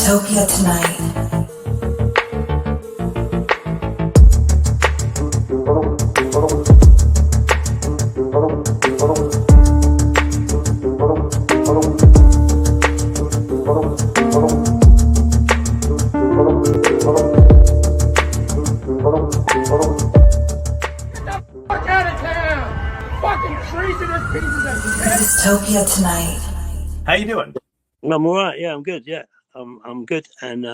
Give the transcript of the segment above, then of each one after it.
Dystopia Tonight. Dystopia Tonight. How you doing? I'm all right. Yeah, I'm good. Yeah, I'm good. And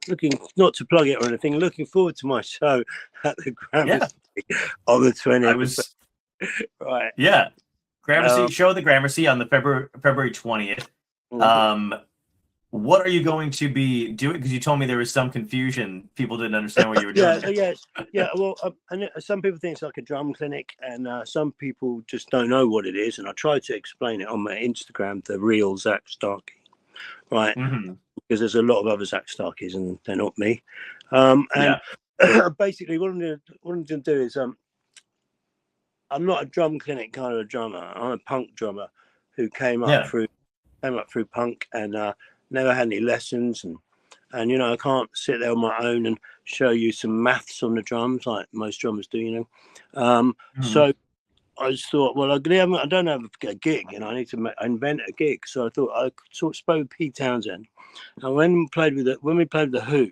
looking, not to plug it or anything, looking forward to my show at the Gramercy on the 20th. I was right. Yeah, Gramercy show at the Gramercy on the February 20th. What are you going to be doing? Because you told me there was some confusion. People didn't understand what you were doing. Yeah. Well, and some people think it's like a drum clinic, and some people just don't know what it is. And I tried to explain it on my Instagram, the real Zak Starkey, right? Mm-hmm. Because there's a lot of other Zak Starkeys, and they're not me. Basically, what I'm going to do is I'm not a drum clinic kind of a drummer. I'm a punk drummer who came up through punk and never had any lessons, and you know, I can't sit there on my own and show you some maths on the drums like most drummers do, you know. So I just thought, well, I don't have a gig, and I need to invent a gig. So I thought I sort of spoke with Pete Townsend, and when we played with the Who,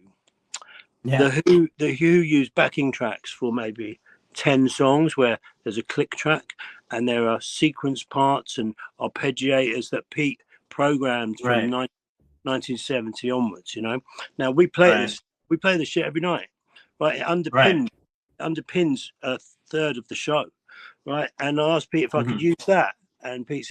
the Who used backing tracks for maybe 10 songs where there's a click track and there are sequence parts and arpeggiators that Pete programmed from 1970 onwards, you know. Now we play this shit every night, right? It underpins a third of the show, right? And I asked Pete if I could use that, and Pete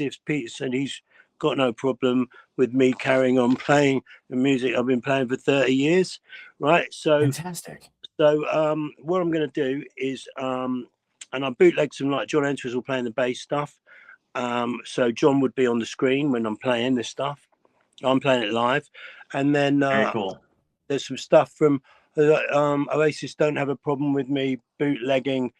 said he's got no problem with me carrying on playing the music I've been playing for 30 years, right? So fantastic. So what I'm going to do is, and I bootlegged some like John Entwistle playing the bass stuff. So John would be on the screen when I'm playing this stuff. I'm playing it live, and then very cool. There's some stuff from Oasis. Don't have a problem with me bootlegging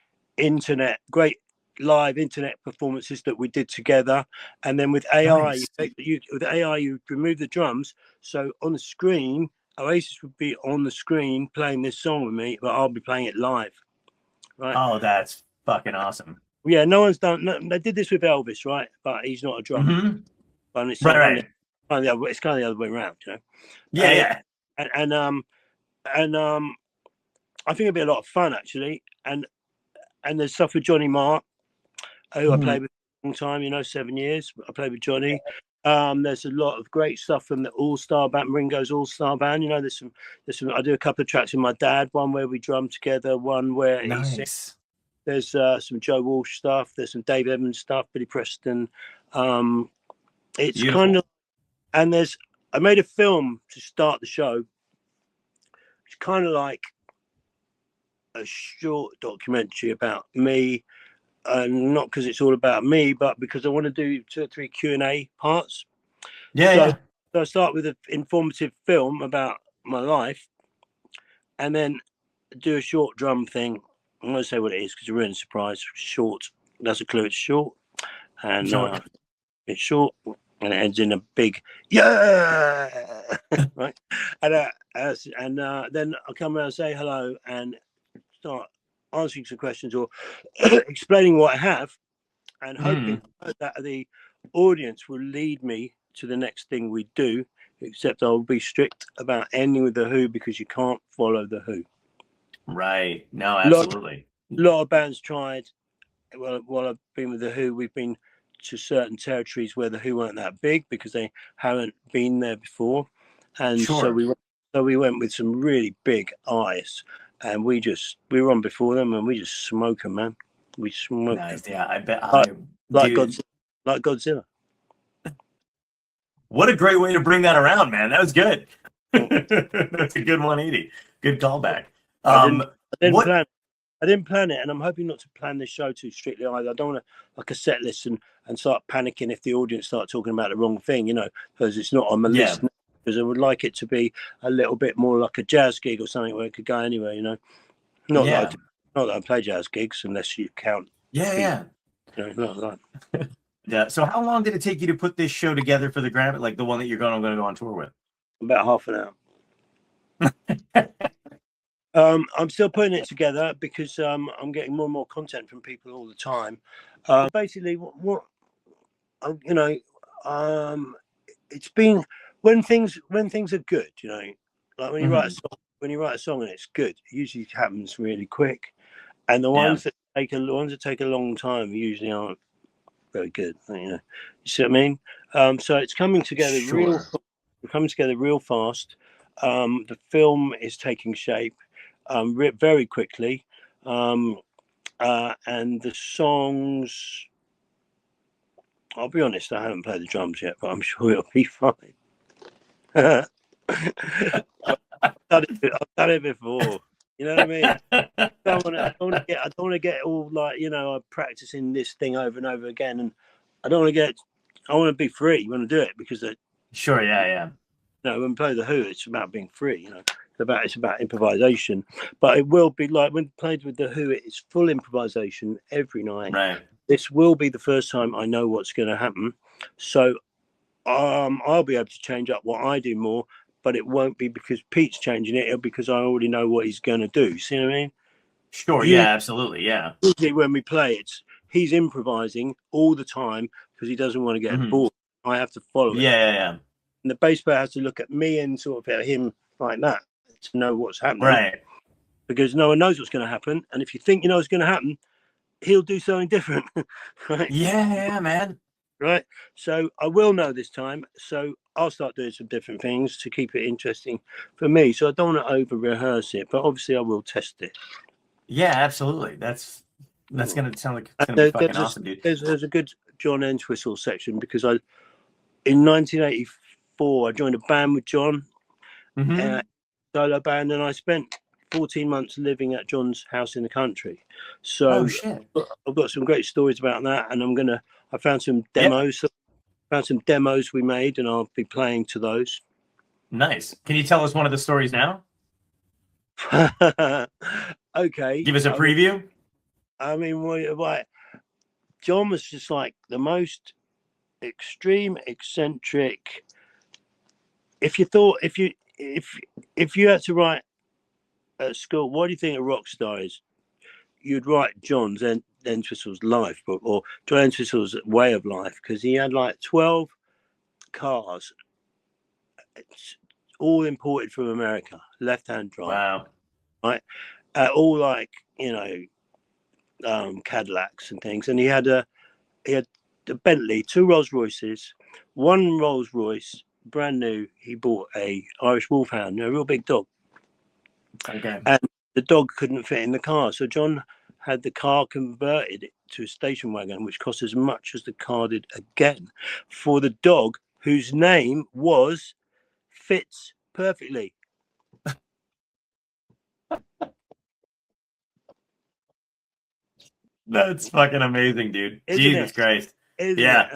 great live internet performances that we did together, and then with AI, you remove the drums, so on the screen Oasis would be on the screen playing this song with me, but I'll be playing it live. Right? Oh, that's fucking awesome. Yeah, no one's done. No, they did this with Elvis, right? But he's not a drummer. But it's it's kind of the other way around, you know. And I think it'd be a lot of fun actually. And there's stuff with Johnny Marr, who I played with for a long time, you know, 7 years. I played with Johnny. There's a lot of great stuff from the All-Star Band, Ringo's All-Star Band. You know, there's some. I do a couple of tracks with my dad. One where we drum together. One where he sings. There's some Joe Walsh stuff. There's some Dave Evans stuff. Billy Preston. It's beautiful. Kind of, and I made a film to start the show. It's kind of like a short documentary about me. Not because it's all about me, but because I want to do 2 or 3 Q&A parts. So I start with an informative film about my life, and then do a short drum thing. I'm going to say what it is because you're really surprised. Short. That's a clue. It's short, and it's short, and it ends in a big right. And then I come around and say hello and start answering some questions or explaining what I have, and hoping that the audience will lead me to the next thing we do, except I'll be strict about ending with the Who because you can't follow the Who. Right. No, absolutely. A lot of bands tried. Well, while I've been with the Who, we've been to certain territories where the Who weren't that big because they haven't been there before, and so we went with some really big eyes. And we were on before them, and we just smoke them, man. We smoke. Nice, yeah. I bet. Like Godzilla. What a great way to bring that around, man. That was good. That's a good 180. Good callback. I didn't plan it, and I'm hoping not to plan this show too strictly either. I don't want to like a set list and start panicking if the audience start talking about the wrong thing, you know, because it's not on my list. Because I would like it to be a little bit more like a jazz gig or something where it could go anywhere, you know. Not that I play jazz gigs unless you count. Yeah. You know, not that. Yeah. So how long did it take you to put this show together for the Grammy, like the one that I'm going to go on tour with? About half an hour. I'm still putting it together because I'm getting more and more content from people all the time. Basically, what you know, it's been when things are good, you know, like when you write a song, and it's good, it usually happens really quick, and the ones that take a long time usually aren't very good. You know, you see what I mean? So it's coming together real fast. The film is taking shape very quickly, and the songs. I'll be honest, I haven't played the drums yet, but I'm sure it'll be fine. I've done it before. You know what I mean? I don't want to get all like, you know, I'm practicing this thing over and over again, and I don't want to get. I want to be free when I do it because Sure, yeah. You know, when we play the Who, it's about being free. You know, it's about improvisation. But it will be like when played with the Who, it's full improvisation every night. Right. This will be the first time I know what's going to happen, so I'll be able to change up what I do more. But it won't be because Pete's changing it. It'll be because I already know what he's going to do. See what I mean? Sure. Yeah. Absolutely. Yeah. Usually when we play, he's improvising all the time because he doesn't want to get bored. I have to follow it. Yeah. And the bass player has to look at me and sort of at him like that to know what's happening. Right. Because no one knows what's going to happen. And if you think you know what's going to happen, he'll do something different. Right? Yeah, man. Right. So I will know this time. So I'll start doing some different things to keep it interesting for me. So I don't want to over rehearse it, but obviously I will test it. Yeah, absolutely. That's gonna sound like it's gonna be fucking awesome, dude. There's a good John Entwistle section because in 1984 I joined a band with John, solo band, and I spent 14 months living at John's house in the country. So I've got some great stories about that, and I found some demos. Found some demos we made, and I'll be playing to those. Nice. Can you tell us one of the stories now? Okay. Give us a preview. I mean, John was just like the most extreme, eccentric. If you had to write at school, what do you think a rock star is? You'd write John's Entwistle's life book or John Entwistle's way of life, because he had like 12 cars, all imported from America, left-hand drive. Wow. Right, all like, you know, Cadillacs and things, and he had a Bentley, 2 Rolls Royces, 1 Rolls Royce brand new. He bought a Irish Wolfhound, a real big dog. Okay. And the dog couldn't fit in the car, so John had the car converted to a station wagon, which cost as much as the car did again, for the dog whose name was Fitz Perfectly. That's fucking amazing, dude. Jesus Christ. Yeah.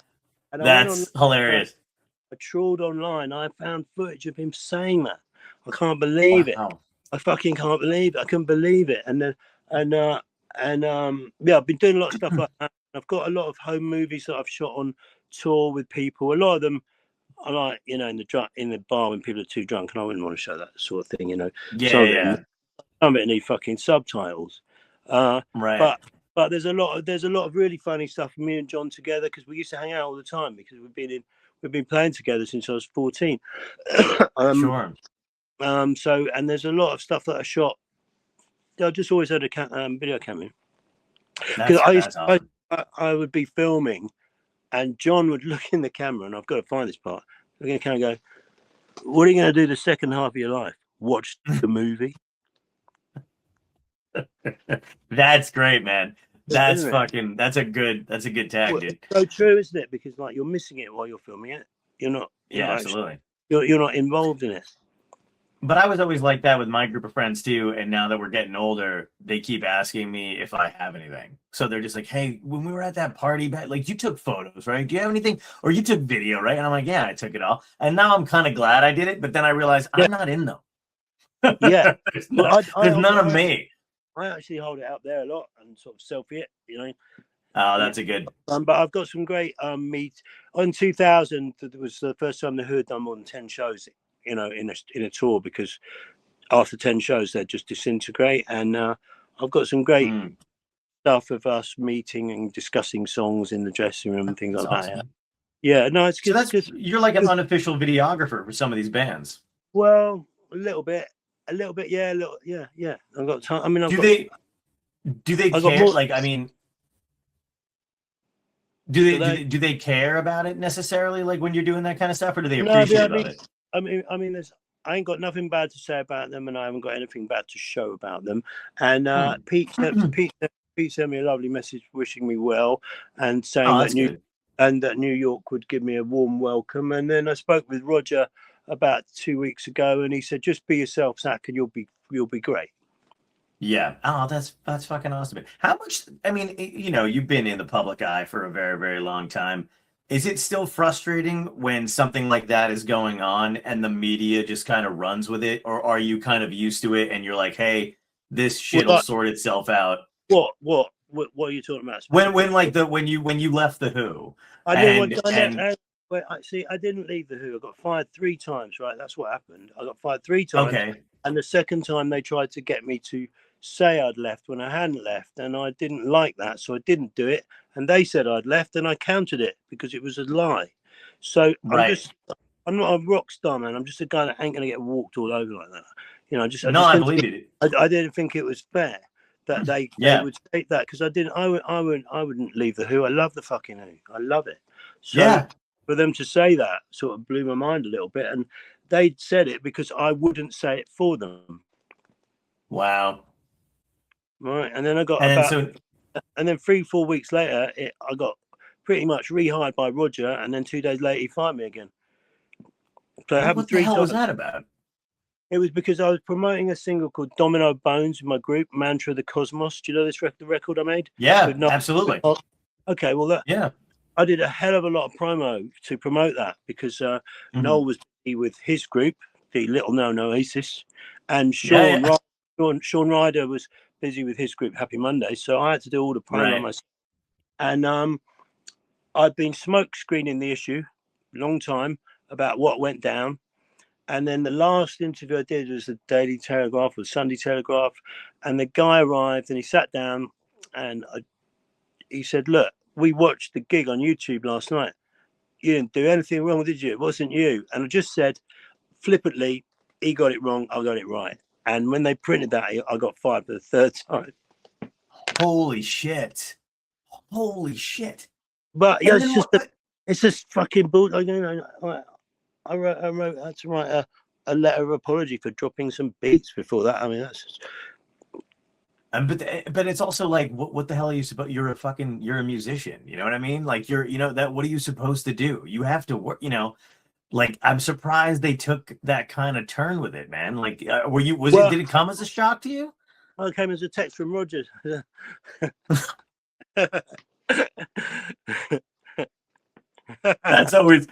That's hilarious. I trawled online. I found footage of him saying that. I can't believe it. I fucking can't believe it. I couldn't believe it. And I've been doing a lot of stuff like that. I've got a lot of home movies that I've shot on tour with people. A lot of them I like, you know, in the bar when people are too drunk, and I wouldn't want to show that sort of thing, you know. Some of it need fucking subtitles. Right. But there's a lot of really funny stuff with me and John together, because we used to hang out all the time because we've been playing together since I was 14. Sure. So, and there's a lot of stuff that I shot. I just always had a video camera. Because I would be filming, and John would look in the camera, and I've got to find this part. Look in the camera and go, "What are you going to do the second half of your life? Watch the movie?" That's great, man. That's a good tag, dude. It's so true, isn't it? Because like, you're missing it while you're filming it. You're not. Absolutely. You're not involved in it. But I was always like that with my group of friends too. And now that we're getting older, they keep asking me if I have anything. So they're just like, "Hey, when we were at that party back, like, you took photos, right? Do you have anything? Or you took video, right?" And I'm like, "Yeah, I took it all." And now I'm kind of glad I did it. But then I realized I'm not in them. Yeah. There's none of me. I actually hold it out there a lot and sort of selfie it, you know. Oh, that's a good. But I've got some great meet. In 2000, it was the first time the Who had done more than 10 shows, you know, in a tour, because after 10 shows, they'd just disintegrate. And I've got some great stuff of us meeting and discussing songs in the dressing room and things like awesome. that. Yeah, no, it's good. So you're like an unofficial videographer for some of these bands. Well, a little bit, yeah, yeah. I've got time. I mean, do they care? Like, I mean, do they care about it necessarily? Like when you're doing that kind of stuff, or do they appreciate it? I mean, I ain't got nothing bad to say about them, and I haven't got anything bad to show about them. And Pete sent me a lovely message wishing me well and saying that New York would give me a warm welcome. And then I spoke with Roger about 2 weeks ago, and he said, "Just be yourself, Zak, and you'll be great." Yeah. Oh, that's fucking awesome. How much? I mean, you know, you've been in the public eye for a very, very long time. Is it still frustrating when something like that is going on and the media just kind of runs with it, or are you kind of used to it and you're like, "Hey, this shit will sort itself out"? What are you talking about? When you left the Who? I didn't leave the Who. I got fired 3 times. Right, that's what happened. I got fired 3 times. Okay. And the second time they tried to get me to say I'd left when I hadn't left, and I didn't like that, so I didn't do it. And they said I'd left, and I countered it because it was a lie. So I'm not a rock star, man. I'm just a guy that ain't gonna get walked all over like that. You know, I believe it. I didn't think it was fair that they would take that, because I wouldn't leave the Who. I love the fucking Who. I love it. So for them to say that sort of blew my mind a little bit, and they'd said it because I wouldn't say it for them. Wow. Right, and then I got and then 3-4 weeks later, I got pretty much rehired by Roger, and then 2 days later he fired me again. So what the hell was that about? It was because I was promoting a single called Domino Bones in my group, Mantra of the Cosmos. Do you know the record I made? Yeah, absolutely. Okay, well, I did a hell of a lot of promo to promote that because Noel was with his group, the Little Known Oasis, and Sean Ryder was busy with his group, Happy Monday. So I had to do all the promo myself. And I'd been smoke screening the issue a long time about what went down. And then the last interview I did was the Daily Telegraph or Sunday Telegraph. And the guy arrived and he sat down and he said, "Look, we watched the gig on YouTube last night. You didn't do anything wrong, did you? It wasn't you." And I just said flippantly, he got it wrong, I got it right. And when they printed that, I got fired for the 3rd time. Holy shit. But yeah, it's just fucking bull. I had to write a letter of apology for dropping some beats before that. I mean, that's just... But it's also like, what the hell are you supposed? You're a musician. You know what I mean? Like what are you supposed to do? You have to work. You know, like I'm surprised they took that kind of turn with it, man. Like, did it come as a shock to you? Oh, it came as a text from Rogers. That's always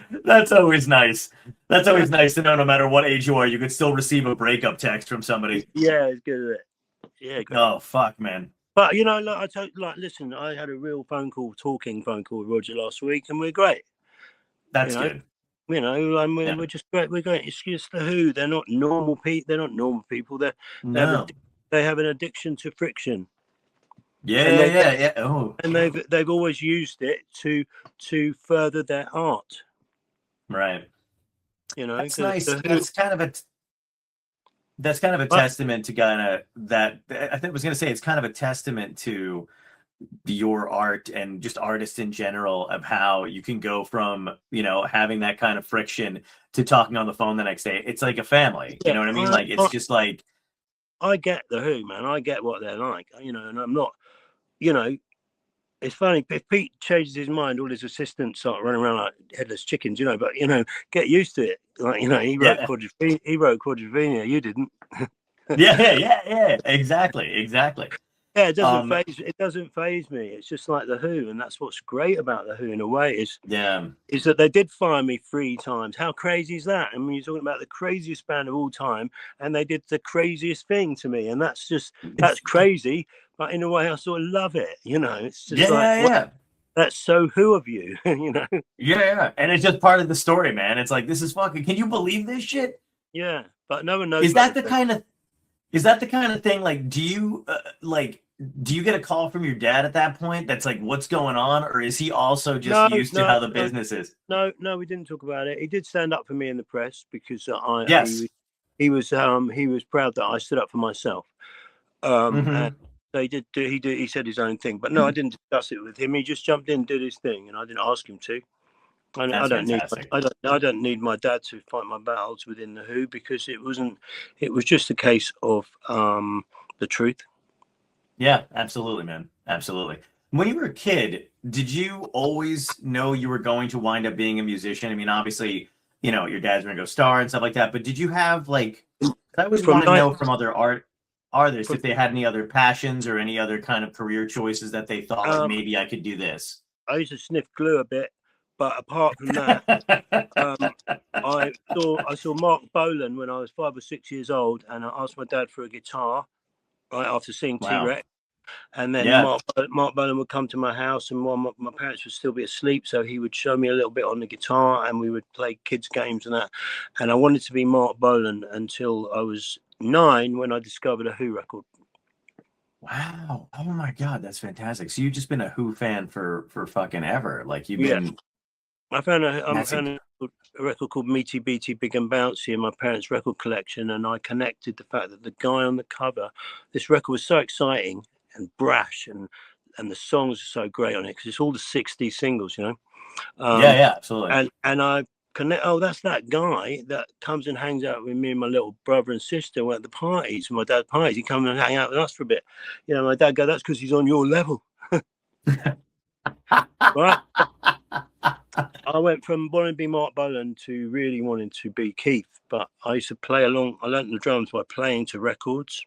nice. That's always nice to know. No matter what age you are, you could still receive a breakup text from somebody. Yeah, it's good at it. Yeah. Great. Oh fuck, man. But you know, listen, I had a real talking phone call with Roger last week, and we're great. That's good. You know, we're just great. We're great. It's just the Who. They're not normal people. They're not normal people. They have an addiction to friction. Yeah. Oh, and they've always used it to further their art. Right. You know, that's nice. That's kind of a testament to that. I was going to say it's kind of a testament to your art and just artists in general of how you can go from, you know, having that kind of friction to talking on the phone the next day. It's like a family. You know what I mean? Like it's just like, I get the Who, man. I get what they're like, you know, and I'm not, you know, it's funny. If Pete changes his mind, all his assistants start running around like headless chickens, you know, but, you know, get used to it. Like, you know, he wrote Quadrophenia, you didn't. Yeah, exactly. Yeah, it doesn't faze me. It's just like the Who, and that's what's great about the Who in a way is that they did fire me 3 times. How crazy is that? I mean, you're talking about the craziest band of all time, and they did the craziest thing to me, and that's crazy. But in a way, I sort of love it. You know, it's just that's so Who of you, you know? Yeah, and it's just part of the story, man. It's like, this is fucking. Can you believe this shit? Yeah, but no one knows. Is that the kind of? Is that the kind of thing, like, do you get a call from your dad at that point that's like, what's going on? Or is he also just No, used to no, how the no, business is? no. We didn't talk about it. He did stand up for me in the press because Yes. he was proud that I stood up for myself. And Hmm. they he said his own thing, but no, I didn't discuss it with him. He just jumped in, did his thing, and I didn't ask him to. I That's don't need fantastic. I don't need my dad to fight my battles within the Who, because it was just a case of the truth. Yeah, absolutely, man. Absolutely. When you were a kid, did you always know you were going to wind up being a musician? I mean, obviously, your dad's gonna go star and stuff like that, but did you have like, I always From want to night know from other artists from if they had any other passions or any other kind of career choices that they thought like um maybe I could do this. I used to sniff glue a bit, but apart from that, um I saw Mark Bolan when I was 5 or 6 years old, and I asked my dad for a guitar right after seeing Wow. T-Rex. And then Yeah. Mark Bolan would come to my house, and while my parents would still be asleep, so he would show me a little bit on the guitar, and we would play kids games and that. And I wanted to be Mark Bolan until I was 9, when I discovered a Who record. Wow. Oh my God, that's fantastic. So you've just been a Who fan for fucking ever. Like you've Yeah, been I that's found a record called Meaty Beaty Big and Bouncy in my parents' record collection, and I connected the fact that the guy on the cover, this record was so exciting and brash, and the songs are so great on it because it's all the '60s singles, you know. yeah, Um, yeah, absolutely. and I connect. Oh, that's that guy that comes and hangs out with me and my little brother and sister at the parties, my dad's parties. He comes and hang out with us for a bit. You know, my dad go, "That's because he's on your level." Right. I went from wanting to be Mark Bolan to really wanting to be Keith. But I used to play along. I learned the drums by playing to records,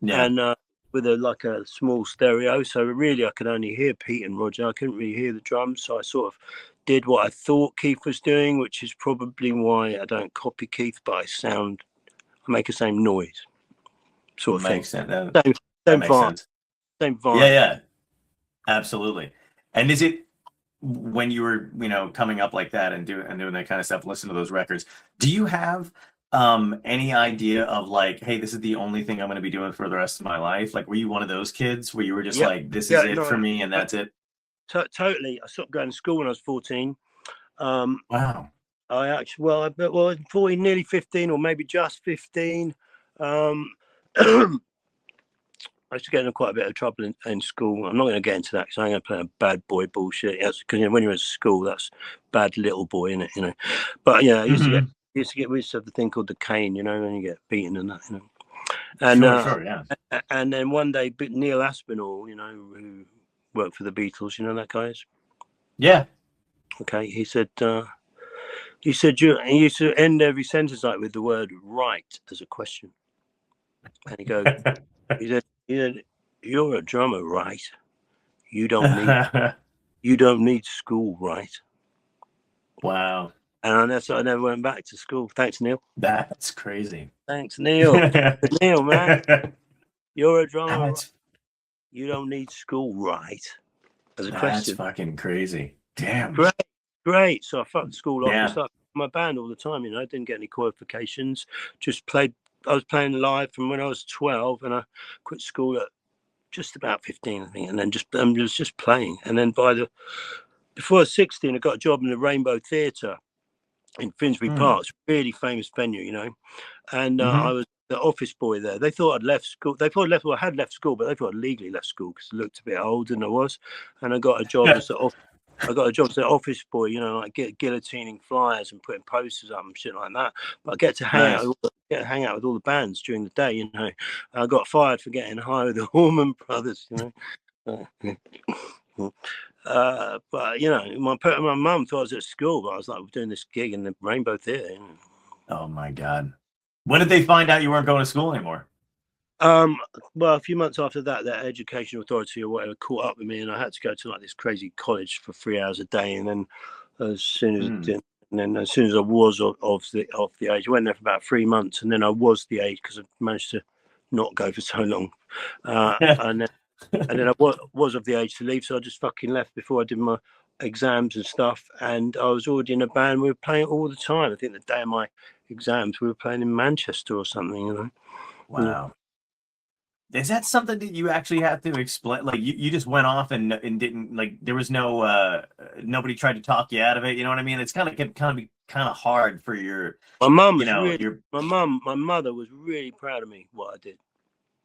Yeah. and with a small stereo. So really, I could only hear Pete and Roger. I couldn't really hear the drums. So I sort of did what I thought Keith was doing, which is probably why I don't copy Keith, but I make the same noise, sort of thing. Makes sense. That, Same, that same makes vibe, sense. same Yeah, vibe. yeah, absolutely. And is it when you were, coming up like that and doing that kind of stuff, listen to those records, do you have any idea of like, hey, this is the only thing I'm going to be doing for the rest of my life? Like, were you one of those kids where you were just Yep. like, this is Yeah. it for No. me and that's it? Totally. I stopped going to school when I was 14. Um, Wow. I actually, well, 14, nearly 15, or maybe just 15. Um, I used to get in quite a bit of trouble in school. I'm not going to get into that because I'm going to play a bad boy bullshit. Because when you're in school, that's bad little boy, isn't it? You know. But yeah, Hmm. we used to have the thing called the cane. You know, when you get beaten and that. You know. And Sure, sure, yeah. and then one day, Neil Aspinall, you know, who worked for the Beatles, you know that guy is. Yeah. Okay, he said he used to end every sentence like with the word "right" as a question, and he said, "You're a drummer, right? You don't need school, right?" Wow. And that's why I never went back to school. Thanks, Neil. That's crazy. Thanks, Neil. Neil, man, you're a drummer. Right? That's You don't need school, right? As a that's question. fucking crazy. Damn. Great, great. So I fucked school off and Yeah. started my band all the time. You know, I didn't get any qualifications. Just played. I was playing live from when I was 12, and I quit school at just about 15, I think, and then was just playing. And then before I was 16, I got a job in the Rainbow Theatre in Finsbury Hmm. Park. It's a really famous venue, you know. And I Hmm. was the office boy there. They thought I'd left school. They thought I had left school, but they thought I'd legally left school because I looked a bit older than I was. And I got a job as an office boy, you know, like guillotining flyers and putting posters up and shit like that. But I get to Nice. hang out with all the bands during the day, you know. I got fired for getting high with the Allman Brothers, you know. But you know, my mum thought I was at school, but I was like doing this gig in the Rainbow Theatre. You know. Oh my God. When did they find out you weren't going to school anymore? Um, well, a few months after that, the education authority or whatever caught up with me, and I had to go to like this crazy college for 3 hours a day. And then as soon as it Hmm. didn't, and then as soon as I was of the age, I went there for about 3 months, and then I was the age because I managed to not go for so long. And then I was of the age to leave, so I just fucking left before I did my exams and stuff. And I was already in a band. We were playing all the time. I think the day of my exams, we were playing in Manchester or something, you know. Wow. Is that something that you actually have to explain? Like you just went off and didn't like there was no nobody tried to talk you out of it. You know what I mean? It's kind of be kind of hard for your My mum you was know really, your my mother was really proud of me what I did.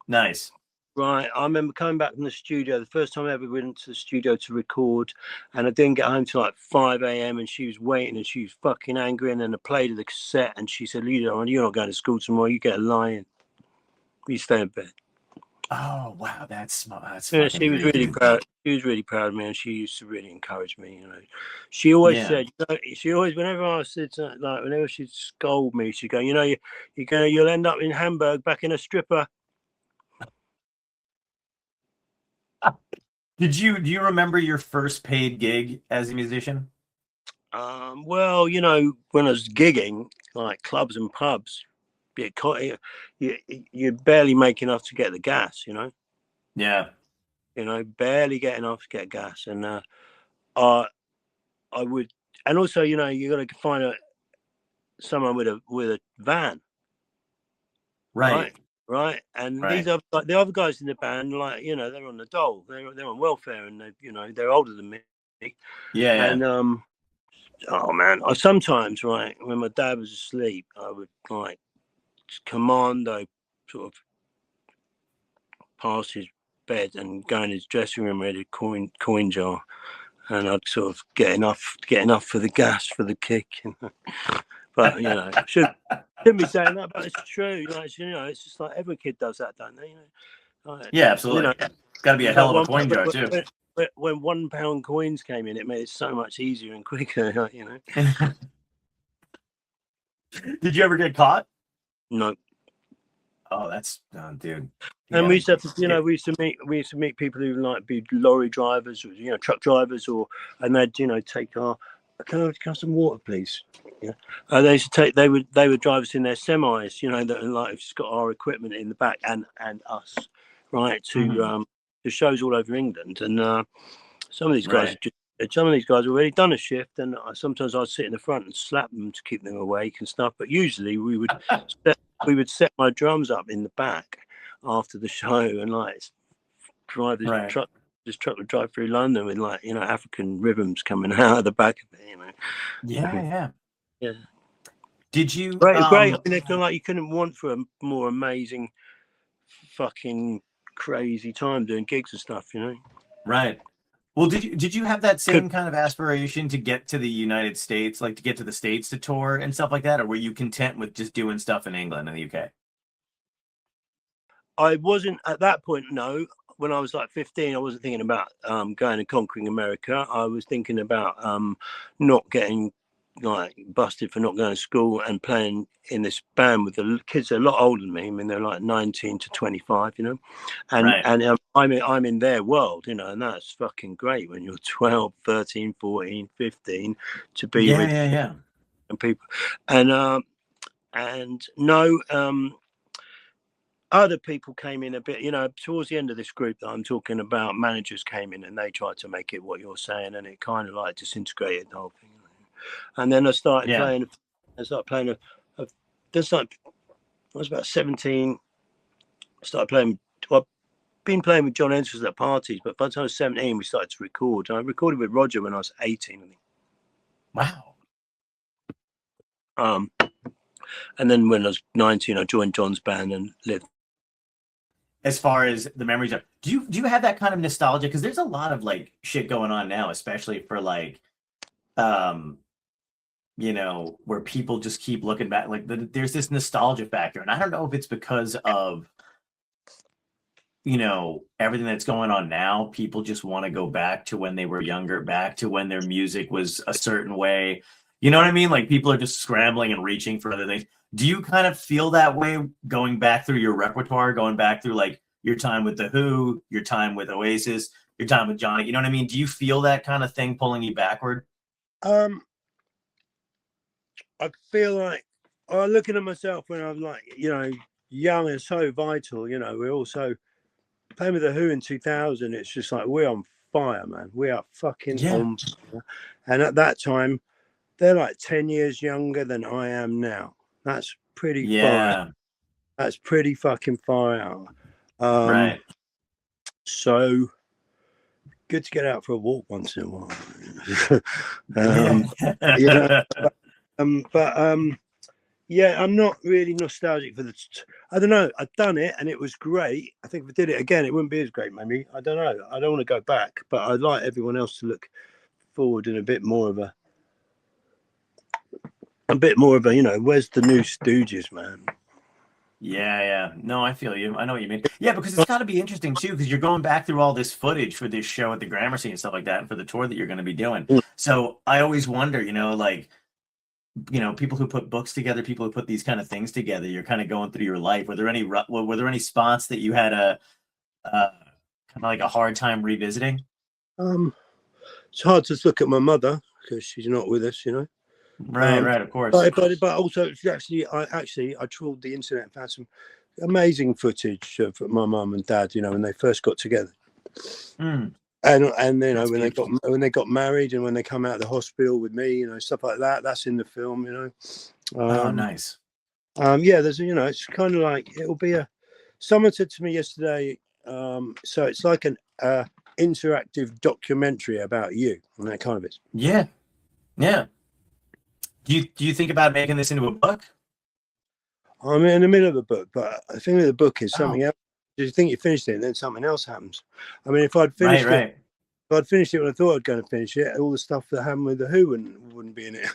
nice. Right, I remember coming back from the studio, the first time I ever went to the studio to record, and I didn't get home till like 5 a.m. and she was waiting and she was fucking angry, and then I played the cassette and she said, you're not going to school tomorrow, you get a lion. You stay in bed. Oh wow, that's smart. That's Yeah, fucking she was great, really dude. proud. She was really proud of me, and she used to really encourage me. You know, she always Yeah. said, she always, whenever I said like, whenever she'd scold me, she'd go, you'll end up in Hamburg back in a stripper. Do you remember your first paid gig as a musician? Well, when I was gigging, like clubs and pubs, you barely make enough to get the gas. Yeah. Barely get enough to get gas, and I would, and also, you got to find someone with a van. Right. Right, and Right. the other guys in the band, like they're on the dole, they're on welfare, and they're older than me, Yeah. Yeah. and oh man, I sometimes, right, when my dad was asleep, I would like commando sort of past his bed and go in his dressing room with a coin jar, and I'd sort of get enough for the gas for the kick, but shouldn't be saying that, but it's true. It's just like every kid does that, don't they? Like, Yeah. Absolutely. It's got to be a it's hell like of a coin jar too. when £1 coins came in, it made it so much easier and quicker. Did you ever get caught? No. Oh, that's dude. And we used to have to, Yeah. we used to meet people who like be lorry drivers, or truck drivers, and they'd take our, can I have some water, please? Yeah. They used to they would drive us in their semis, that like just got our equipment in the back, and us, right, to shows all over England, and some of these guys have already done a shift, and sometimes I'd sit in the front and slap them to keep them awake and stuff. But usually we would set my drums up in the back after the show, and like drive this Right. truck. This truck would drive through London with like African rhythms coming out of the back of it. Yeah. Yeah. Did you Great. I mean, I feel like you couldn't want for a more amazing, fucking crazy time doing gigs and stuff. Right. Well, did you have that same kind of aspiration to get to the United States, like to get to the States to tour and stuff like that, or were you content with just doing stuff in England and the UK? I wasn't at that point. No, when I was like 15, I wasn't thinking about going and conquering America. I was thinking about not getting like busted for not going to school and playing in this band with the kids that are a lot older than me. I mean, they're like 19 to 25, and Right. I'm in their world, and that's fucking great when you're 12, 13, 14, 15 to be with and people, and no. Other people came in a bit, towards the end of this group that I'm talking about, managers came in and they tried to make it what you're saying, and it kind of like disintegrated the whole thing. And then I started playing just like, I was about 17, I started playing, I've been playing with John Ensign at parties, but by the time I was 17, we started to record. And I recorded with Roger when I was 18, I think. Wow. And then when I was 19, I joined John's band and lived. As far as the memories are, do you have that kind of nostalgia? Because there's a lot of like shit going on now, especially for like, where people just keep looking back. Like there's this nostalgia factor, and I don't know if it's because of everything that's going on now. People just want to go back to when they were younger, back to when their music was a certain way. You know what I mean? Like people are just scrambling and reaching for other things. Do you kind of feel that way going back through your repertoire, going back through like your time with the Who, your time with Oasis, your time with Johnny? You know what I mean? Do you feel that kind of thing pulling you backward? I feel like looking at myself when I'm like, young and so vital. We're also playing with the Who in 2000. It's just like we're on fire, man. We are fucking on fire. And at that time, they're like 10 years younger than I am now. That's pretty far. That's pretty fucking far out. Right. So good to get out for a walk once in a while. Yeah, I'm not really nostalgic for the. I don't know. I've done it and it was great. I think if I did it again, it wouldn't be as great. Maybe I don't know. I don't want to go back, but I'd like everyone else to look forward in a bit more of a. Where's the new Stooges, man? Yeah. No, I feel you. I know what you mean. Yeah, because it's got to be interesting too, because you're going back through all this footage for this show at the Gramercy and stuff like that, and for the tour that you're going to be doing. So I always wonder, people who put books together, people who put these kind of things together, you're kind of going through your life. Were there any spots that you had a kind of like a hard time revisiting? It's hard to look at my mother because she's not with us, Right, of course. But also, I trawled the internet and found some amazing footage of my mum and dad, when they first got together. And when they got married and when they come out of the hospital with me, stuff like that. That's in the film, Oh, nice. There's it's kind of like it'll be someone said to me yesterday, so it's like an interactive documentary about you, and that kind of it. Yeah. Do you think about making this into a book? I'm in the middle of a book, but I think the book is something else. You think you finished it, and then something else happens. I mean, if I'd finished it, if I'd finished it when I thought I'd going to finish it, all the stuff that happened with the Who wouldn't be in it.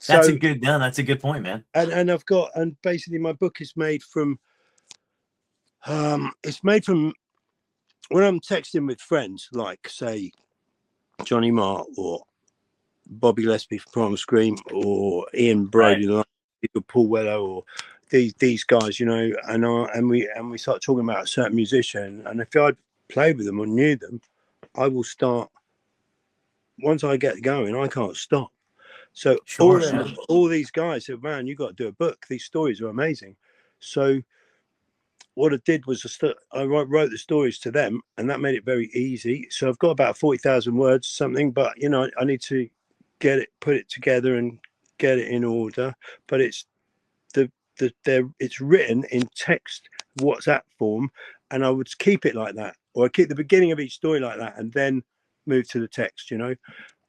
That's a good point, man. And basically my book is made from. It's made from when I'm texting with friends, like say Johnny Marr or Bobby Lesby from Primal Scream or Ian Brody, or Paul Weller, or these guys, and we start talking about a certain musician, and if I'd played with them or knew them, I will start. Once I get going, I can't stop. So all these guys said, "Man, you got to do a book. These stories are amazing." So what I did was I wrote the stories to them, and that made it very easy. So I've got about 40,000 words, something, but I need to put it together and get it in order. But it's it's written in text WhatsApp form, and I would keep it like that, or I keep the beginning of each story like that, and then move to the text, And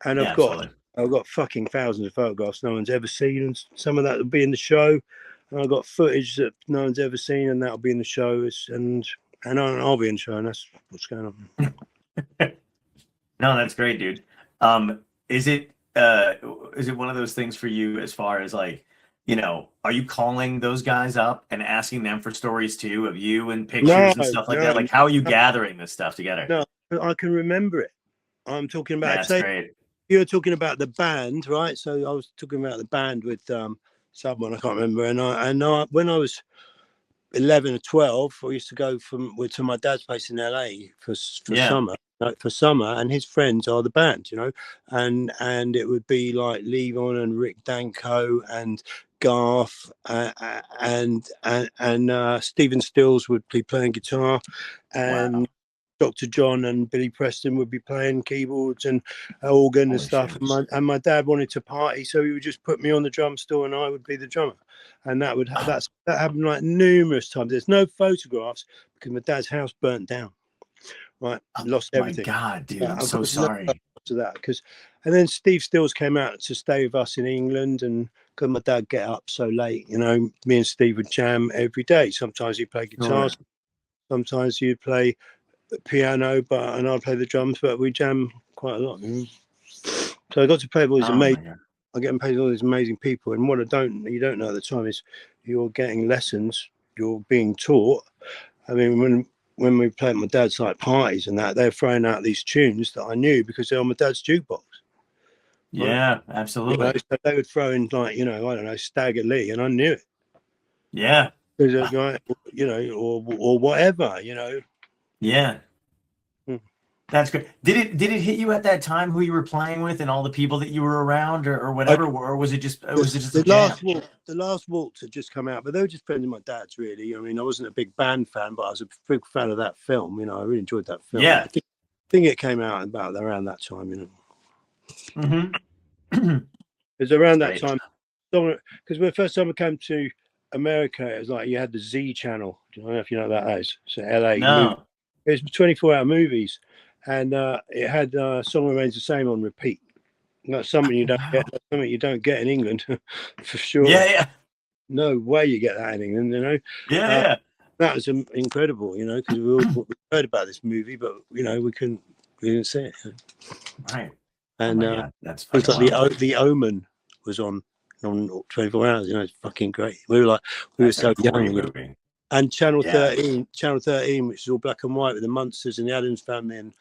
I've got fucking thousands of photographs no one's ever seen, and some of that will be in the show. And I've got footage that no one's ever seen, and that'll be in the show. And I'll be in the show, and that's what's going on. No, that's great, dude. Is it one of those things for you as far as like, are you calling those guys up and asking them for stories too of you and pictures and stuff like that? Like, how are you gathering this stuff together? No, I can remember it. I'm talking about. That's great. You're talking about the band, right? So I was talking about the band with someone I can't remember, and when I was 11 or 12, I used to go to my dad's place in LA for summer, and his friends are the band, and it would be like Levon and Rick Danko and Garth and Stephen Stills would be playing guitar, and Dr. John and Billy Preston would be playing keyboards and organ and stuff. And my dad wanted to party, so he would just put me on the drum stool, and I would be the drummer. And that happened like numerous times. There's no photographs because my dad's house burnt down. Right, lost everything. My God, dude, I'm so sorry. To that, and then Steve Stills came out to stay with us in England, and because my dad get up so late, me and Steve would jam every day. Sometimes he'd play guitars, sometimes he'd play piano, and I'd play the drums, but we jam quite a lot. So I got to play with all these amazing. I get paid with all these amazing people, and what you don't know at the time is you're getting lessons, you're being taught. I mean, when we played at my dad's like parties and that, they're throwing out these tunes that I knew because they're on my dad's jukebox. Yeah, absolutely. So they would throw in like, I don't know, Stagger Lee, and I knew it. Yeah. Or whatever, Yeah. That's great. Did it hit you at that time who you were playing with and all the people that you were around or whatever, or was it just the last waltz had just come out, but they were just friends of my dad's, really. I mean, I wasn't a big band fan, but I was a big fan of that film. I really enjoyed that film. Yeah. I think it came out about around that time. Mm-hmm. It was around that time, because the first time I came to America, it was like you had the Z channel. I don't know if you know what that is. So LA. No. It was 24-hour movies, and it had Song Remains the Same on repeat. That's something you don't get. That's something you don't get in England, for sure. Yeah. No way you get that in England. You know. Yeah. That was incredible. You know, because we heard about this movie, but you know we didn't see it. Right. And that's it was like the Omen was on 24 hours. You know, it's fucking great. We were so young. Movie. And Channel 13, which is all black and white with the Munsters and the Addams Family and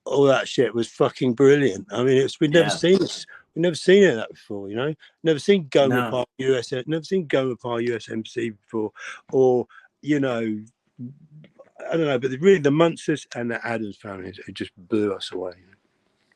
all that shit, was fucking brilliant. I mean, we'd never seen this. We've never seen any of that before, you know. Never seen Gomer Park USMC before, or you know, I don't know. But really, the Munsters and the Addams Family, it just blew us away.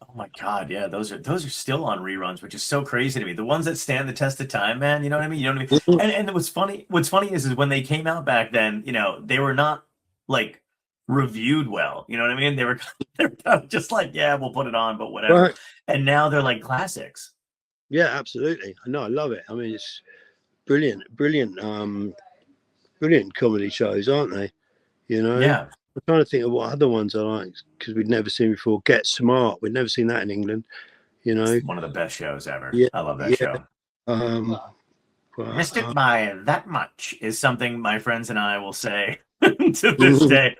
Oh my God, yeah, those are still on reruns, which is so crazy to me. The ones that stand the test of time, man. You know what I mean? You know what I mean? And what's funny is when they came out back then, you know, they were not like reviewed well. You know what I mean? They were kind of just like, yeah, we'll put it on, but whatever. Right. And now they're like classics. Yeah, absolutely. I know, I love it. I mean, it's brilliant comedy shows, aren't they? You know? Yeah. I'm trying to think of what other ones I like because we'd never seen before. Get Smart. We'd never seen that in England. You know, it's one of the best shows ever. Yeah, I love that show. Missed it by that much is something my friends and I will say to this day,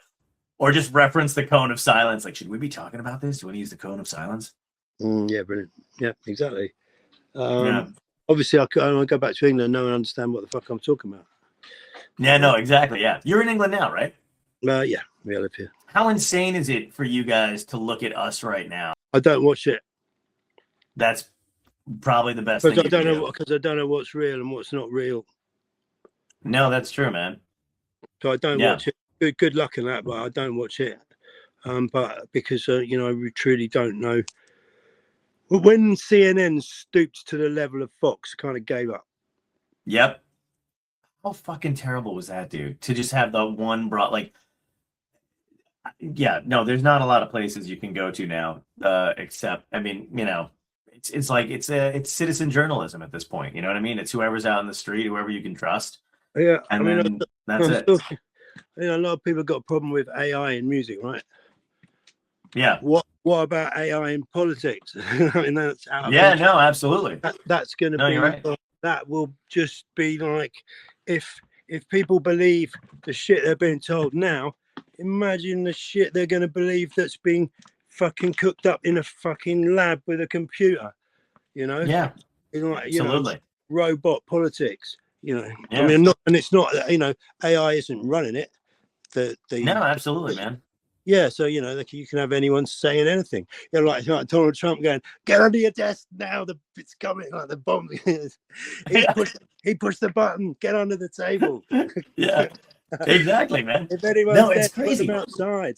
or just reference the cone of silence. Like, should we be talking about this? Do we use the cone of silence? Yeah, brilliant. Yeah, exactly. Obviously, I go back to England and no one understand what the fuck I'm talking about. Yeah, no, exactly. Yeah, you're in England now, right? Yeah, we live here. How insane is it for you guys to look at us right now? I don't watch it. That's probably the best thing. Because I don't know what's real and what's not real. No, that's true, man. So I don't watch it. Good luck in that, but I don't watch it. But because you know, we truly don't know. When CNN stooped to the level of Fox, kind of gave up. Yep. How fucking terrible was that, dude? To just have the one like. Yeah, no, there's not a lot of places you can go to now, except, I mean, you know, it's like it's citizen journalism at this point. You know what I mean? It's whoever's out in the street, whoever you can trust. Yeah, and then that's it. You know, a lot of people have got a problem with AI in music, right? Yeah. What about AI in politics? I mean, that's out. Yeah, no, absolutely. That's going to be. You're right. That will just be like if people believe the shit they're being told now. Imagine the shit they're going to believe that's being fucking cooked up in a fucking lab with a computer, you know? Yeah, like, absolutely. Know, robot politics, you know? Yeah. I mean, it's not, you know, AI isn't running it. No, absolutely, man. Yeah, so, you know, you can have anyone saying anything. You know, like Donald Trump going, get under your desk now, it's coming, like the bomb. he pushed the button, get under the table. Yeah. Exactly, man. If anyone's it's crazy. Put them outside.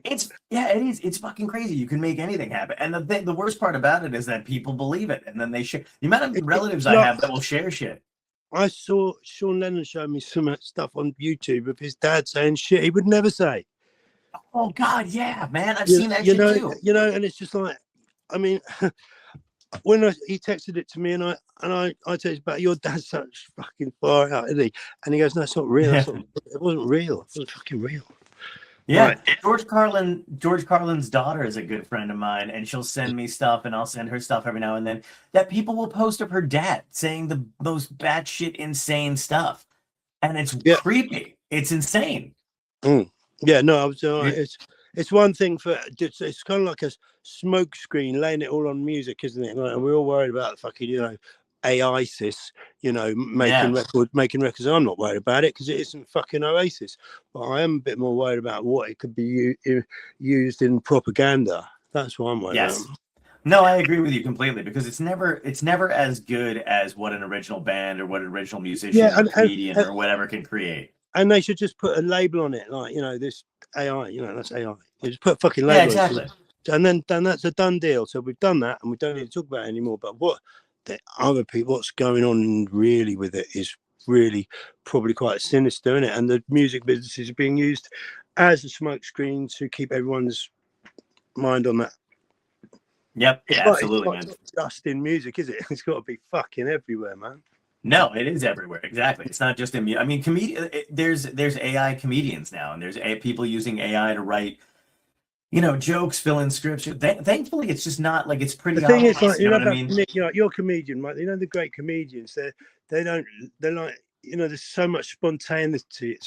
It is. It's fucking crazy. You can make anything happen. And the worst part about it is that people believe it, and then they share. The amount of relatives I have that will share shit. I saw Sean Lennon show me some stuff on YouTube of his dad saying shit he would never say. Oh God, yeah, man. I've seen that shit too. You know, and it's just like, I mean, when he texted it to me, and I texted back, your dad's such fucking far out, isn't he? And he goes, no, it's not real. It wasn't real. It wasn't fucking real. Yeah, right. George Carlin's daughter is a good friend of mine, and she'll send me stuff, and I'll send her stuff every now and then. That people will post of her dad saying the most batshit insane stuff, and it's creepy. It's insane. Yeah, no, I was. It's one thing for it's kind of like a smoke screen, laying it all on music, isn't it? And we're all worried about the fucking, you know, Oasis, you know, making records. I'm not worried about it because it isn't fucking Oasis, but I am a bit more worried about what it could be used in propaganda. That's what I'm worried about. No, I agree with you completely because it's never as good as what an original band or what an original musician or comedian or whatever can create. And they should just put a label on it, like, you know, this AI, you know, that's AI. You just put a fucking label. Yeah, exactly. On it. And then that's a done deal. So we've done that, and we don't need to talk about it anymore. But what the other people, what's going on really with it is really probably quite sinister, isn't it? And the music businesses are being used as a smokescreen to keep everyone's mind on that. Yep, absolutely, man. It's not just in music, is it? It's got to be fucking everywhere, man. No, it is everywhere. Exactly. It's not just in. I mean, there's AI comedians now, and there's people using AI to write, jokes, fill in scripts. Thankfully, it's just not like it's The pretty thing is, obvious. like, You know what I about mean? you're a comedian, right? The great comedians, they don't, they're like, there's so much spontaneity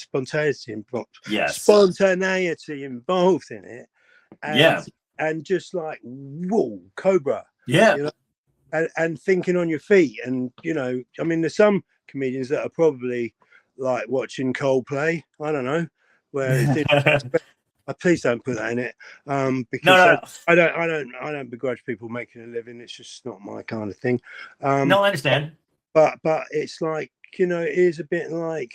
Yes. spontaneity involved in it, Yeah. and just like, whoa, Cobra, Yeah. and thinking on your feet, and I mean, there's some comedians that are probably like watching Coldplay. I don't know, where it's please don't put that in it, because No. I don't begrudge people making a living. It's just not my kind of thing. No, I understand. But it's like, it is a bit like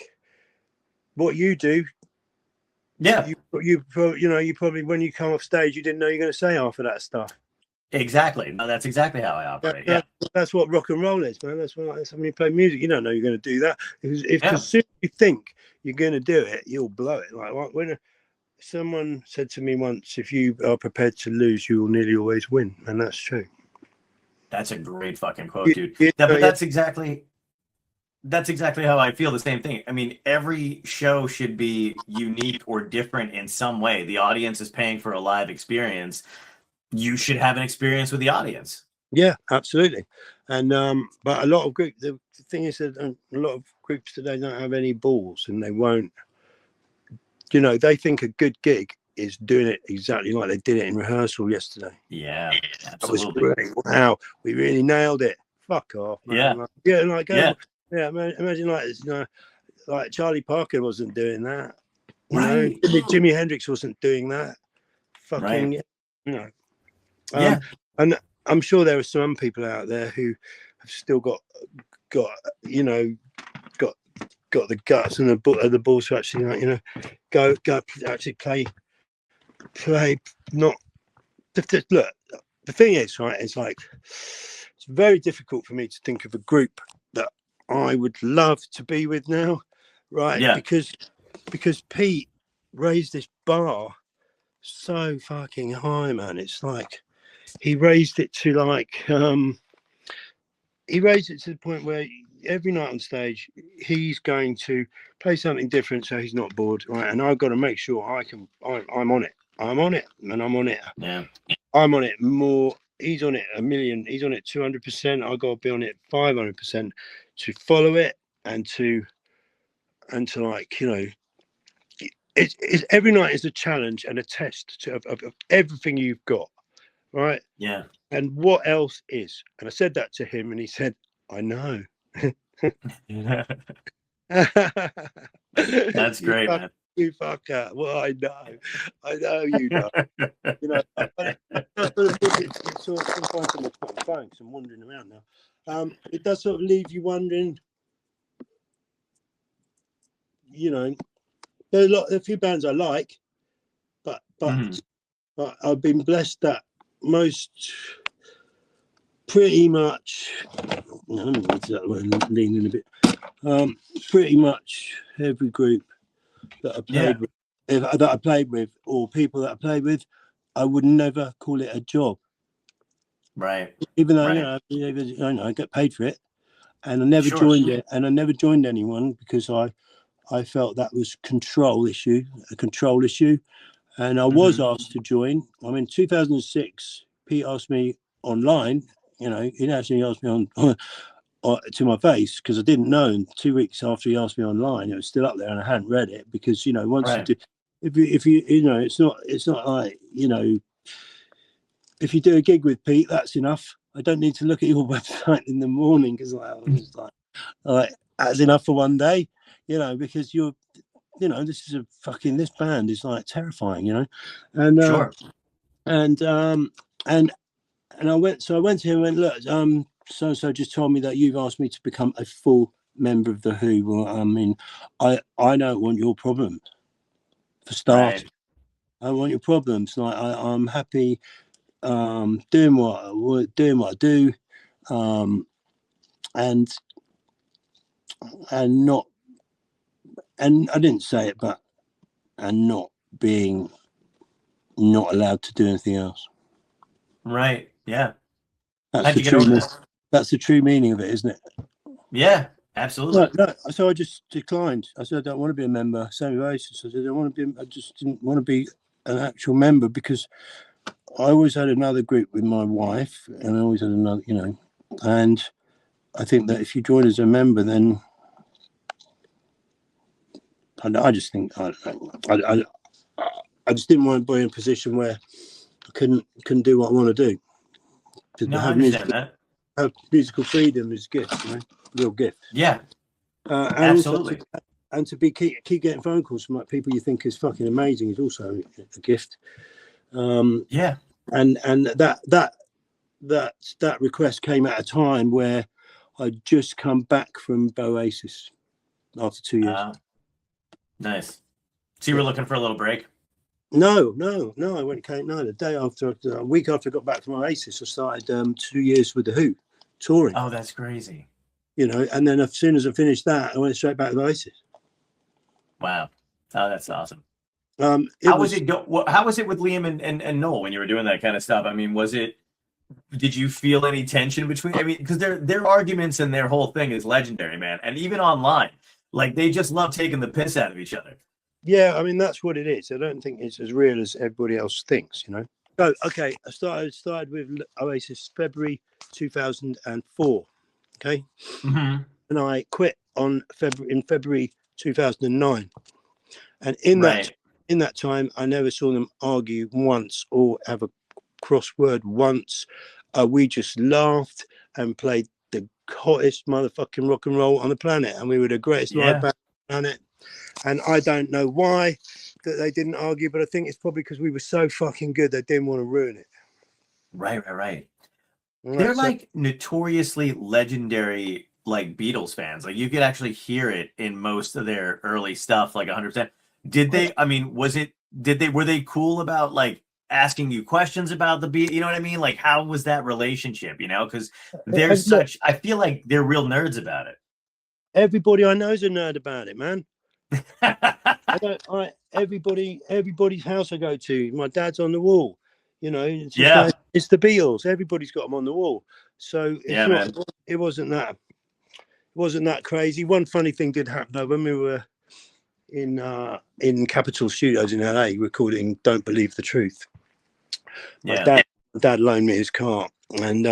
what you do. Yeah. You probably, when you come off stage, you didn't know you're going to say half of that stuff. Exactly. No, that's exactly how I operate. Yeah. That's what rock and roll is, man. That's when you play music. You don't know you're going to do that. If Yeah. as soon as you think you're going to do it, you'll blow it. Like when someone said to me once, if you are prepared to lose, you will nearly always win. And that's true. That's a great fucking quote, dude. But that's exactly how I feel. The same thing. I mean, every show should be unique or different in some way. The audience is paying for a live experience. You should have an experience with the audience. Yeah, absolutely. And but a lot of groups, the thing is that a lot of groups today don't have any balls, and they won't. They think a good gig is doing it exactly like they did it in rehearsal yesterday. Yeah, absolutely. That was great. Wow, we really nailed it. Fuck off, man. Imagine like Charlie Parker wasn't doing that. Right. Jimi Hendrix wasn't doing that. Fucking, right. Yeah. And I'm sure there are some people out there who have still got the guts and the balls to actually, go actually play. Not look. The thing is, right? It's like, it's very difficult for me to think of a group that I would love to be with now, right? Yeah. Because Pete raised this bar so fucking high, man. It's like he raised it to the point where every night on stage he's going to play something different, so he's not bored, right? And I've got to make sure I'm on it. I'm on it, and I'm on it. Yeah. I'm on it more. He's on it 1,000,000. He's on it 200%. I got to be on it 500% to follow it and to like, it's every night is a challenge and a test of everything you've got, right? Yeah. And what else is? And I said that to him, and he said, "I know." That's great, man. You fucker. Well, I know you know. But it's sort of sometimes I'm put on phone because I'm wandering around now. It does sort of leave you wondering. There are a few bands I like, but I've been blessed that most, pretty much. Let me go to that way and lean in a bit. Pretty much every group that I played with, or people that I played with, I would never call it a job. Right. Even though I get paid for it, and I never joined it, and I never joined anyone because I felt that was a control issue, and I was asked to join. I mean, 2006, Pete asked me online. He actually asked me on to my face, because I didn't know. And 2 weeks after he asked me online, it was still up there, and I hadn't read it because once you do, if you it's not like if you do a gig with Pete, that's enough. I don't need to look at your website in the morning because like that's enough for one day, because this band is like terrifying, and and I went to him and went, look, so just told me that you've asked me to become a full member of the Who. Well, I mean, I don't want your problems. For starters, I want your problems. Like I'm happy doing what I do, and not, and I didn't say it, but and not being not allowed to do anything else. Right. Yeah. That's the true meaning of it, isn't it? Yeah. Absolutely. No, so I just declined. I said I don't want to be a member. Same with Oasis. I said I just didn't want to be an actual member because I always had another group with my wife, and I always had another, and I think that if you join as a member, then I just think I don't know. I just didn't want to be in a position where I couldn't do what I want to do. No, I understand that. Have musical freedom is a gift, real gift. Yeah, and absolutely. Also to keep getting phone calls from like people you think is fucking amazing is also a gift. Yeah, and that request came at a time where I'd just come back from Oasis after 2 years. Nice. So you were looking for a little break? No. I went the day after, a week after I got back from Oasis, I started 2 years with the Who, touring. Oh, that's crazy. And then as soon as I finished that, I went straight back to Oasis. Wow. Oh, that's awesome. How was it with Liam and Noel when you were doing that kind of stuff? I mean, did you feel any tension between? I mean, because their arguments and their whole thing is legendary, man. And even online, like they just love taking the piss out of each other. Yeah, I mean that's what it is. I don't think it's as real as everybody else thinks, So okay, I started with Oasis February 2004. Okay, and I quit in February 2009, and in that time, I never saw them argue once or have a crossword once. We just laughed and played the hottest motherfucking rock and roll on the planet, and we were the greatest live band on the planet. And I don't know why that they didn't argue, but I think it's probably because we were so fucking good they didn't want to ruin it. Right. They're like notoriously legendary, like Beatles fans. Like you could actually hear it in most of their early stuff, like 100%. Did they? I mean, were they cool about like asking you questions about the beat? You know what I mean? Like, how was that relationship? Because I feel like they're real nerds about it. Everybody I know is a nerd about it, man. Everybody's house I go to, my dad's on the wall. It's just like, it's the Beatles. Everybody's got them on the wall. So it wasn't that crazy. One funny thing did happen though when we were in Capitol Studios in LA recording "Don't Believe the Truth." My dad loaned me his car, and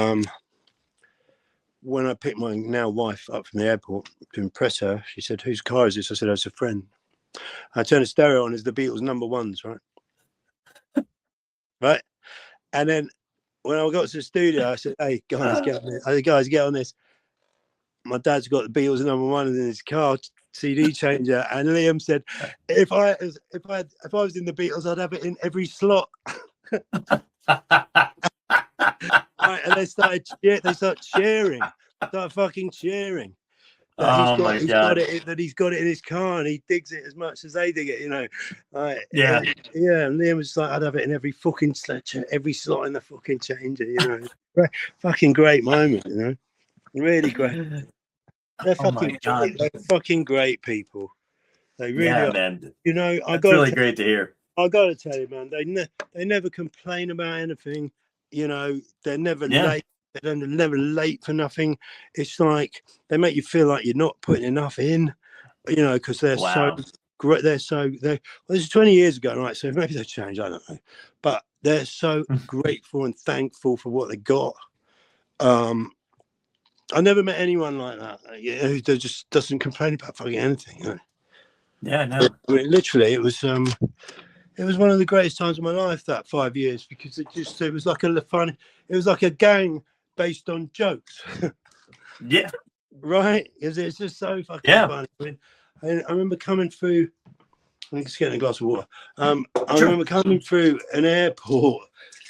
when I picked my now wife up from the airport to impress her, she said, "Whose car is this?" I said, "It's a friend." I turned the stereo on, as the Beatles' number ones, right? Right. And then when I got to the studio, I said, "Hey guys, get on this." I said, "Guys, get on this." My dad's got the Beatles number one in his car CD changer, and Liam said, "If I was in the Beatles, I'd have it in every slot." Right, and they started cheering, started fucking cheering. He's got it in his car and he digs it as much as they dig it, And Liam was like, "I'd have it in every fucking every slot in the fucking changer, Fucking great moment, really great. They're fucking great people. They really are. Man. It's really great to hear. I gotta tell you, man, they never complain about anything. They're never late. They're never late for nothing. It's like they make you feel like you're not putting enough in, because they're so great. This is 20 years ago, right? So maybe they've changed. I don't know, but they're so grateful and thankful for what they got. I never met anyone like that who just doesn't complain about fucking anything. Yeah, no. I mean, literally, it was one of the greatest times of my life, that 5 years, because it was like a gang based on jokes. Yeah. Right? It's just so fucking funny. I mean, I remember coming through. I'm just getting a glass of water. I remember coming through an airport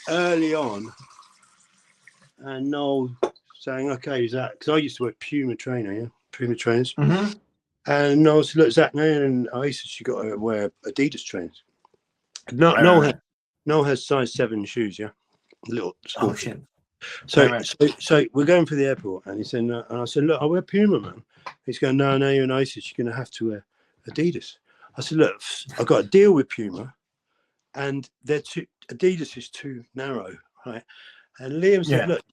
early on, and Noel saying, "Okay, Zak," because I used to wear Puma trainers. Mm-hmm. And Noel said, "Look, Zak, now in Oasis, you got to wear Adidas trainers." Noel has size 7 shoes, little small. Oh shit. So we're going for the airport, and he said, and I said, "Look, I wear Puma, man." He's going, "No, you're in Oasis. You're going to have to wear Adidas." I said, "Look, I've got a deal with Puma, and Adidas is too narrow, right? And Liam said, Yeah. "Look,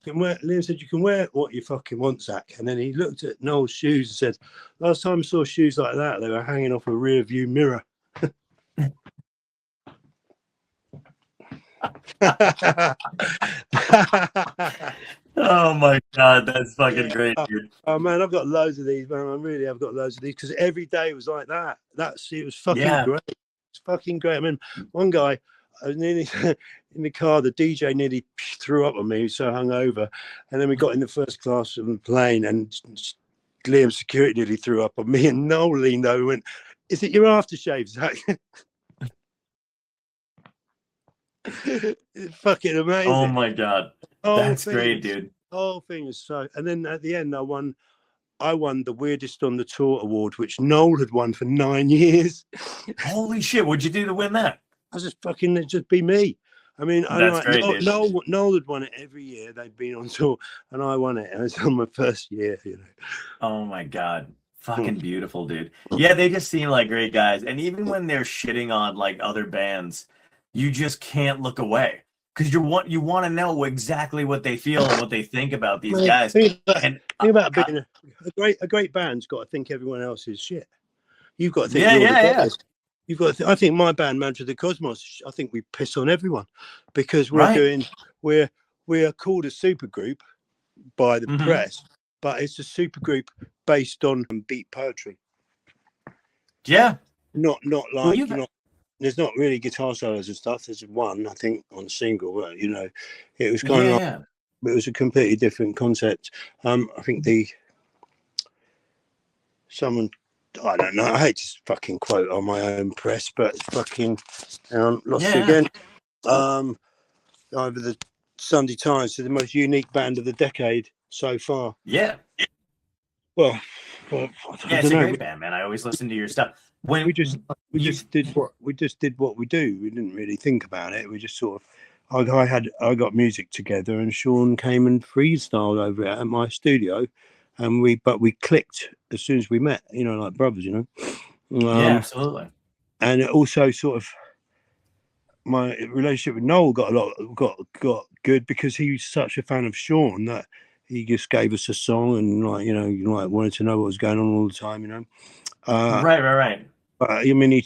Liam said you can wear what you fucking want, Zach." And then he looked at Noel's shoes and said, "Last time I saw shoes like that, they were hanging off a rear view mirror." Oh my god, that's fucking great, dude. Oh man, I've got loads of these, man. I really have got loads of these because every day was like that. It was fucking great. It's fucking great. I mean, one guy, I was nearly in the car. The DJ nearly threw up on me. He was so hungover, and then we got in the first class of the plane, and Liam's security nearly threw up on me. And Noel leaned over and went, "Is it your aftershave, Zach?" It's fucking amazing. Oh my god, that's great, dude. The whole thing is so. And then at the end, I won the Weirdest on the Tour award, which Noel had won for 9 years. Holy shit! What'd you do to win that? I was just be me. I mean, that's great, dude. Noel had won it every year. They'd been on tour, and I won it. It was on my first year, you know. Oh my god, fucking beautiful, dude. Yeah, they just seem like great guys, and even when they're shitting on like other bands, you just can't look away because you want to know exactly what they feel and what they think about these guys. Think about being a great band's got to think everyone else is shit. You've got to think. Yeah. You've got to I think my band, Mantra the Cosmos, I think we piss on everyone because we are called a supergroup by the press, but it's a supergroup based on beat poetry. Yeah. Not like there's not really guitar solos and stuff. There's one, I think, on single. But, you know, it was kind of like, it was a completely different concept. I think I don't know. I hate to fucking quote on my own press, but fucking lost it again. Over the Sunday Times, to the most unique band of the decade so far. Yeah. Well, it's a great band, man. I always listen to your stuff. When we just did what we do. We didn't really think about it. We just sort of I got music together, and Sean came and freestyled over it at my studio, and we clicked as soon as we met. You know, like brothers. You know. Absolutely. And it also sort of my relationship with Noel got good because he was such a fan of Sean that he just gave us a song and wanted to know what was going on all the time. You know. Right. I mean,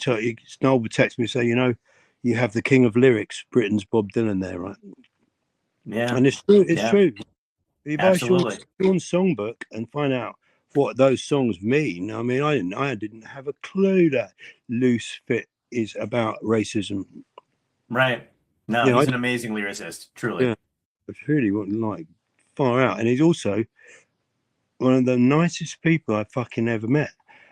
Noel would text me and say, you have the king of lyrics, Britain's Bob Dylan there, right? Yeah. And it's true. It's true. If you buy Sean's songbook and find out what those songs mean, I mean, I didn't have a clue that Loose Fit is about racism. Right. No, he's an amazing lyricist, truly. Yeah. It's really like far out. And he's also one of the nicest people I've fucking ever met.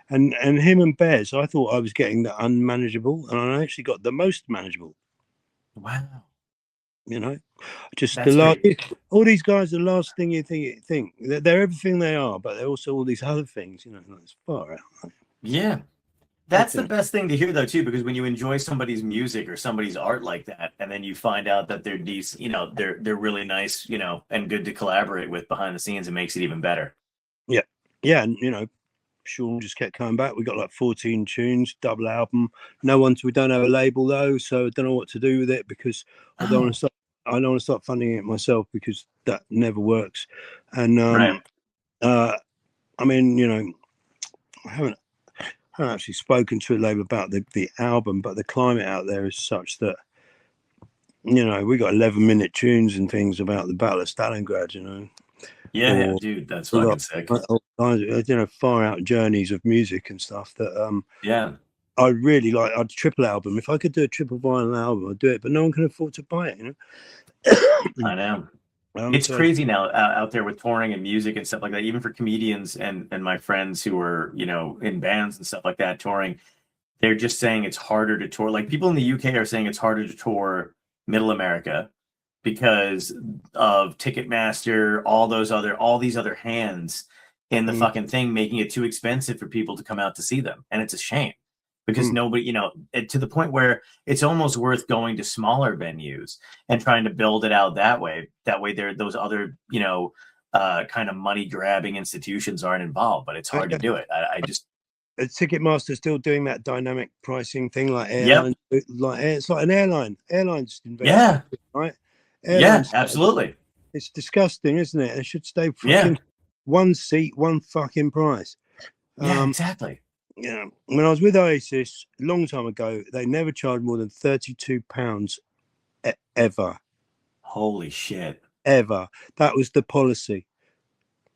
And him and Bez, I thought I was getting the unmanageable, and I actually got the most manageable. Wow. You know, just all these guys, the last thing you think they're everything they are, but they're also all these other things, it's far out. Yeah. That's the best thing to hear, though, too, because when you enjoy somebody's music or somebody's art like that, and then you find out that they're decent, they're really nice, and good to collaborate with behind the scenes, it makes it even better. Yeah. Yeah. And, Sean just kept coming back. We got like 14 tunes, double album. We don't have a label though, so I don't know what to do with it because I don't want to start funding it myself because that never works. And I mean, I haven't actually spoken to a label about the album, but the climate out there is such that we got 11-minute tunes and things about the Battle of Stalingrad, Yeah, dude, that's fucking sick. Far out journeys of music and stuff that I really like. I'd triple album. If I could do a triple vinyl album, I'd do it, but no one can afford to buy it, I know. It's crazy now out there with touring and music and stuff like that, even for comedians and my friends who are, in bands and stuff like that, touring, they're just saying it's harder to tour. Like people in the UK are saying it's harder to tour Middle America because of Ticketmaster, all these other hands in the fucking thing, making it too expensive for people to come out to see them. And it's a shame because nobody, to the point where it's almost worth going to smaller venues and trying to build it out that way. That way those other, kind of money grabbing institutions aren't involved, but it's hard to do it. I just, Ticketmaster still doing that dynamic pricing thing like airline, it's like an airline. Airlines invest, right? Airlines, absolutely. It's disgusting, isn't it? It should stay fucking one seat, one fucking price. Exactly. Yeah. When I was with Oasis a long time ago, they never charged more than £32 ever. Holy shit. Ever. That was the policy.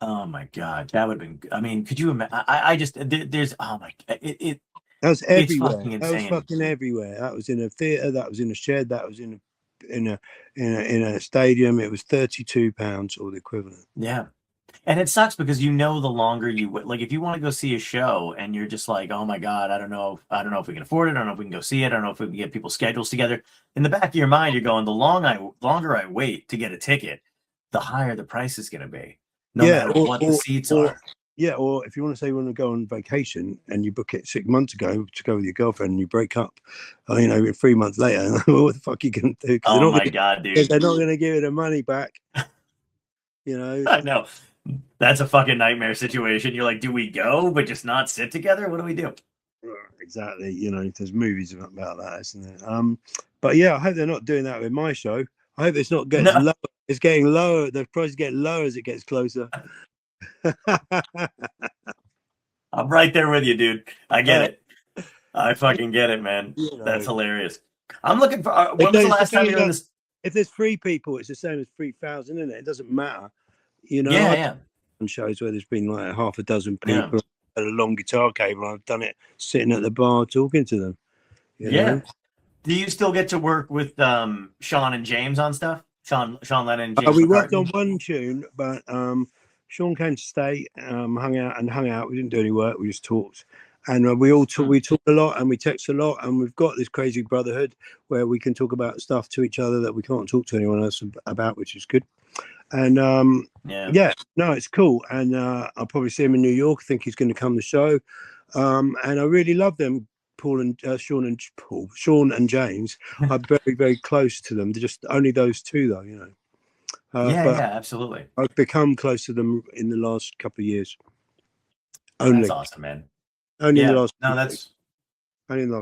Oh my God. That would have been, I mean, could you imagine? I just, there's, oh my, that was everywhere. Fucking insane. That was fucking everywhere. That was in a theatre, that was in a shed, that was in a stadium. It was £32 or the equivalent. Yeah. And it sucks because the longer you like, if you want to go see a show and you're just like, oh my God, I don't know if we can afford it. I don't know if we can go see it. I don't know if we can get people's schedules together. In the back of your mind, you're going, the longer I wait to get a ticket, the higher the price is going to be. No matter what the seats are. Yeah, or if you want to say you want to go on vacation and you book it 6 months ago to go with your girlfriend and you break up, 3 months later, what the fuck are you going to do? Oh my God, dude. They're not going to give you the money back. I know. That's a fucking nightmare situation. You're like, do we go but just not sit together? What do we do? Exactly. There's movies about that, isn't there? But yeah, I hope they're not doing that with my show. I hope it's not getting lower. It's getting lower. The price is getting lower as it gets closer. I'm right there with you, dude. I get it. I fucking get it, man. That's hilarious. I'm looking for. When was the last time you were in this? If there's 3 people, it's the same as 3,000, isn't it? It doesn't matter. On shows where there's been like half a dozen people at a long guitar cable, I've done it sitting at the bar talking to them. You know? Do you still get to work with Sean and James on stuff? Sean Lennon and James we McCartney? worked on one tune, but Sean came to stay, hung out. We didn't do any work. We just talked. And we talk a lot and we text a lot. And we've got this crazy brotherhood where we can talk about stuff to each other that we can't talk to anyone else about, which is good. And it's cool. And I'll probably see him in New York. I think he's going to come to the show. And I really love them. Sean and James are very, very close to them. They're just only those two, though, absolutely. I've become close to them in the last couple of years. That's awesome, man. Only in the last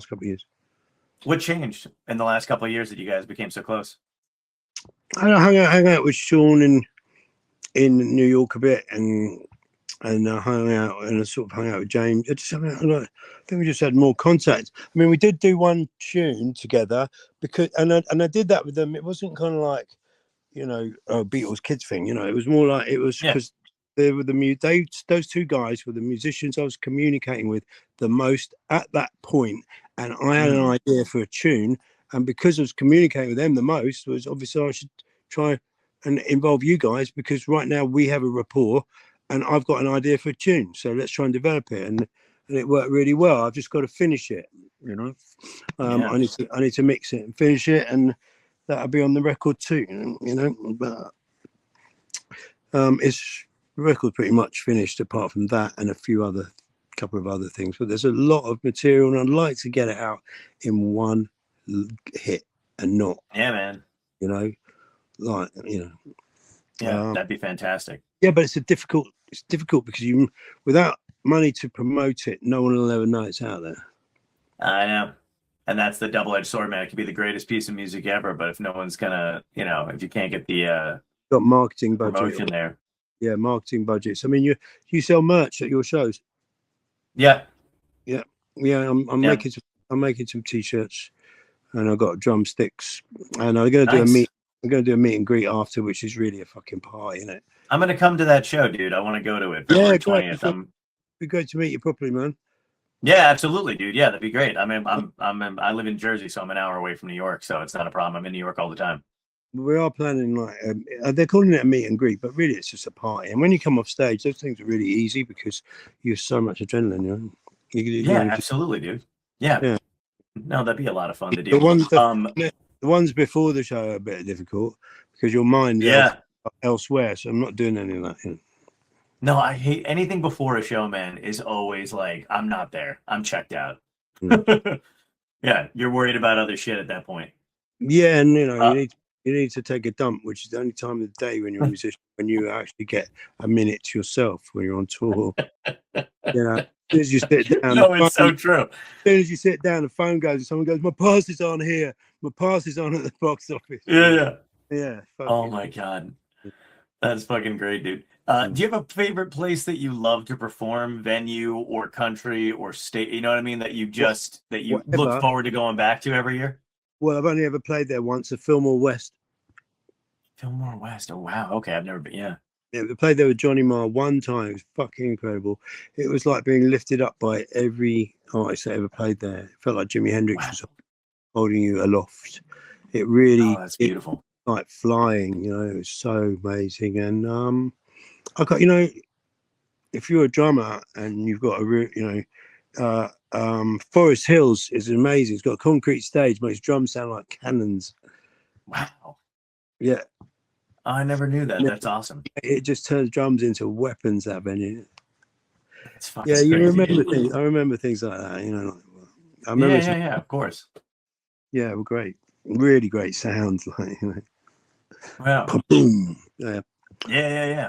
couple of years. What changed in the last couple of years that you guys became so close? I hung out with Sean in New York a bit, and hung out with James. I think we just had more contact. I mean, we did do one tune together because, and I did that with them. It wasn't kind of like, Beatles kids thing. It was more like it was because they were those two guys were the musicians I was communicating with the most at that point, and I had an idea for a tune, and because I was communicating with them the most, was obviously I should try and involve you guys because right now we have a rapport. And I've got an idea for a tune, so let's try and develop it. And it worked really well. I've just got to finish it, I need to mix it and finish it, and that'll be on the record too, But it's the record pretty much finished, apart from that and a couple of other things. But there's a lot of material, and I'd like to get it out in one hit and not, man. That'd be fantastic. Yeah, but it's difficult because without money to promote it, no one will ever know it's out there. I know. And that's the double-edged sword, man. It could be the greatest piece of music ever, but if no one's gonna, if you can't get the got marketing budget promotion there. Yeah, marketing budgets. I mean, you sell merch at your shows. Yeah. I'm making some t-shirts, and I've got drumsticks, and I'm gonna do a meet and greet after, which is really a fucking party, isn't it? I'm gonna come to that show, dude. I want to go to it. Yeah, 20th. It'd be great to meet you properly, man. Yeah, absolutely, dude. Yeah, that'd be great. I mean, I live in Jersey, so I'm an hour away from New York, so it's not a problem. I'm in New York all the time. We are planning they're calling it a meet and greet, but really it's just a party. And when you come off stage, those things are really easy because you have so much adrenaline. Absolutely, dude. Yeah. No, that'd be a lot of fun to do. The ones before the show are a bit difficult because your mind is elsewhere, so I'm not doing any of that. No, I hate anything before a show, man. Is always like, I'm not there. I'm checked out. Yeah, you're worried about other shit at that point. Yeah, and you need to take a dump, which is the only time of the day when you're a musician, when you actually get a minute to yourself when you're on tour. As soon as you sit down, it's so true. As soon as you sit down, the phone goes, and someone goes, "My passes aren't here. My passes aren't at the box office." Yeah. Yeah. Oh my God. That's fucking great, dude. Do you have a favorite place that you love to perform, venue or country or state? You know what I mean? That you look Whatever. forward to going back to every year? Well, I've only ever played there once, at Fillmore West. Fillmore West. Oh wow. Okay, I've never been. Yeah. Yeah, we played there with Johnny Marr one time. It was fucking incredible. It was like being lifted up by every artist that ever played there. It felt like Jimi Hendrix Wow. was holding you aloft. It really, Oh, that's beautiful. like flying. It was so amazing. And I got, if you're a drummer and you've got Forest Hills is amazing. It's got a concrete stage, but its drums sound like cannons. Wow. Yeah. I never knew that. That's awesome. It just turns drums into weapons, that venue. That's fucking Yeah, you crazy. remember things. I remember things like that. I remember. Yeah, of course. Yeah, well, great, really great sounds. Like, Wow. boom. Yeah. Yeah.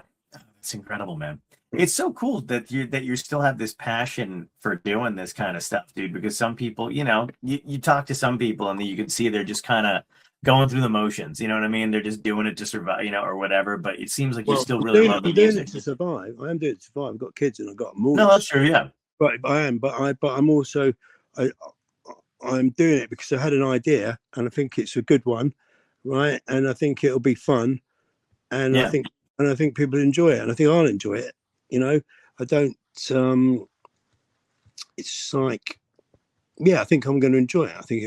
It's incredible, man. It's so cool that you still have this passion for doing this kind of stuff, dude. Because some people, you talk to some people and you can see they're just kind of going through the motions. You know what I mean? They're just doing it to survive, or whatever. But it seems like you still really love the music. I'm doing it to survive. I am doing it to survive. I've got kids and I've got more. No, that's true. Yeah. But I am. But I'm also. I'm doing it because I had an idea and I think it's a good one, right? And I think it'll be fun, and Yeah. I think people enjoy it, and I think I'll enjoy it. I don't. It's like, yeah, I think I'm going to enjoy it. I think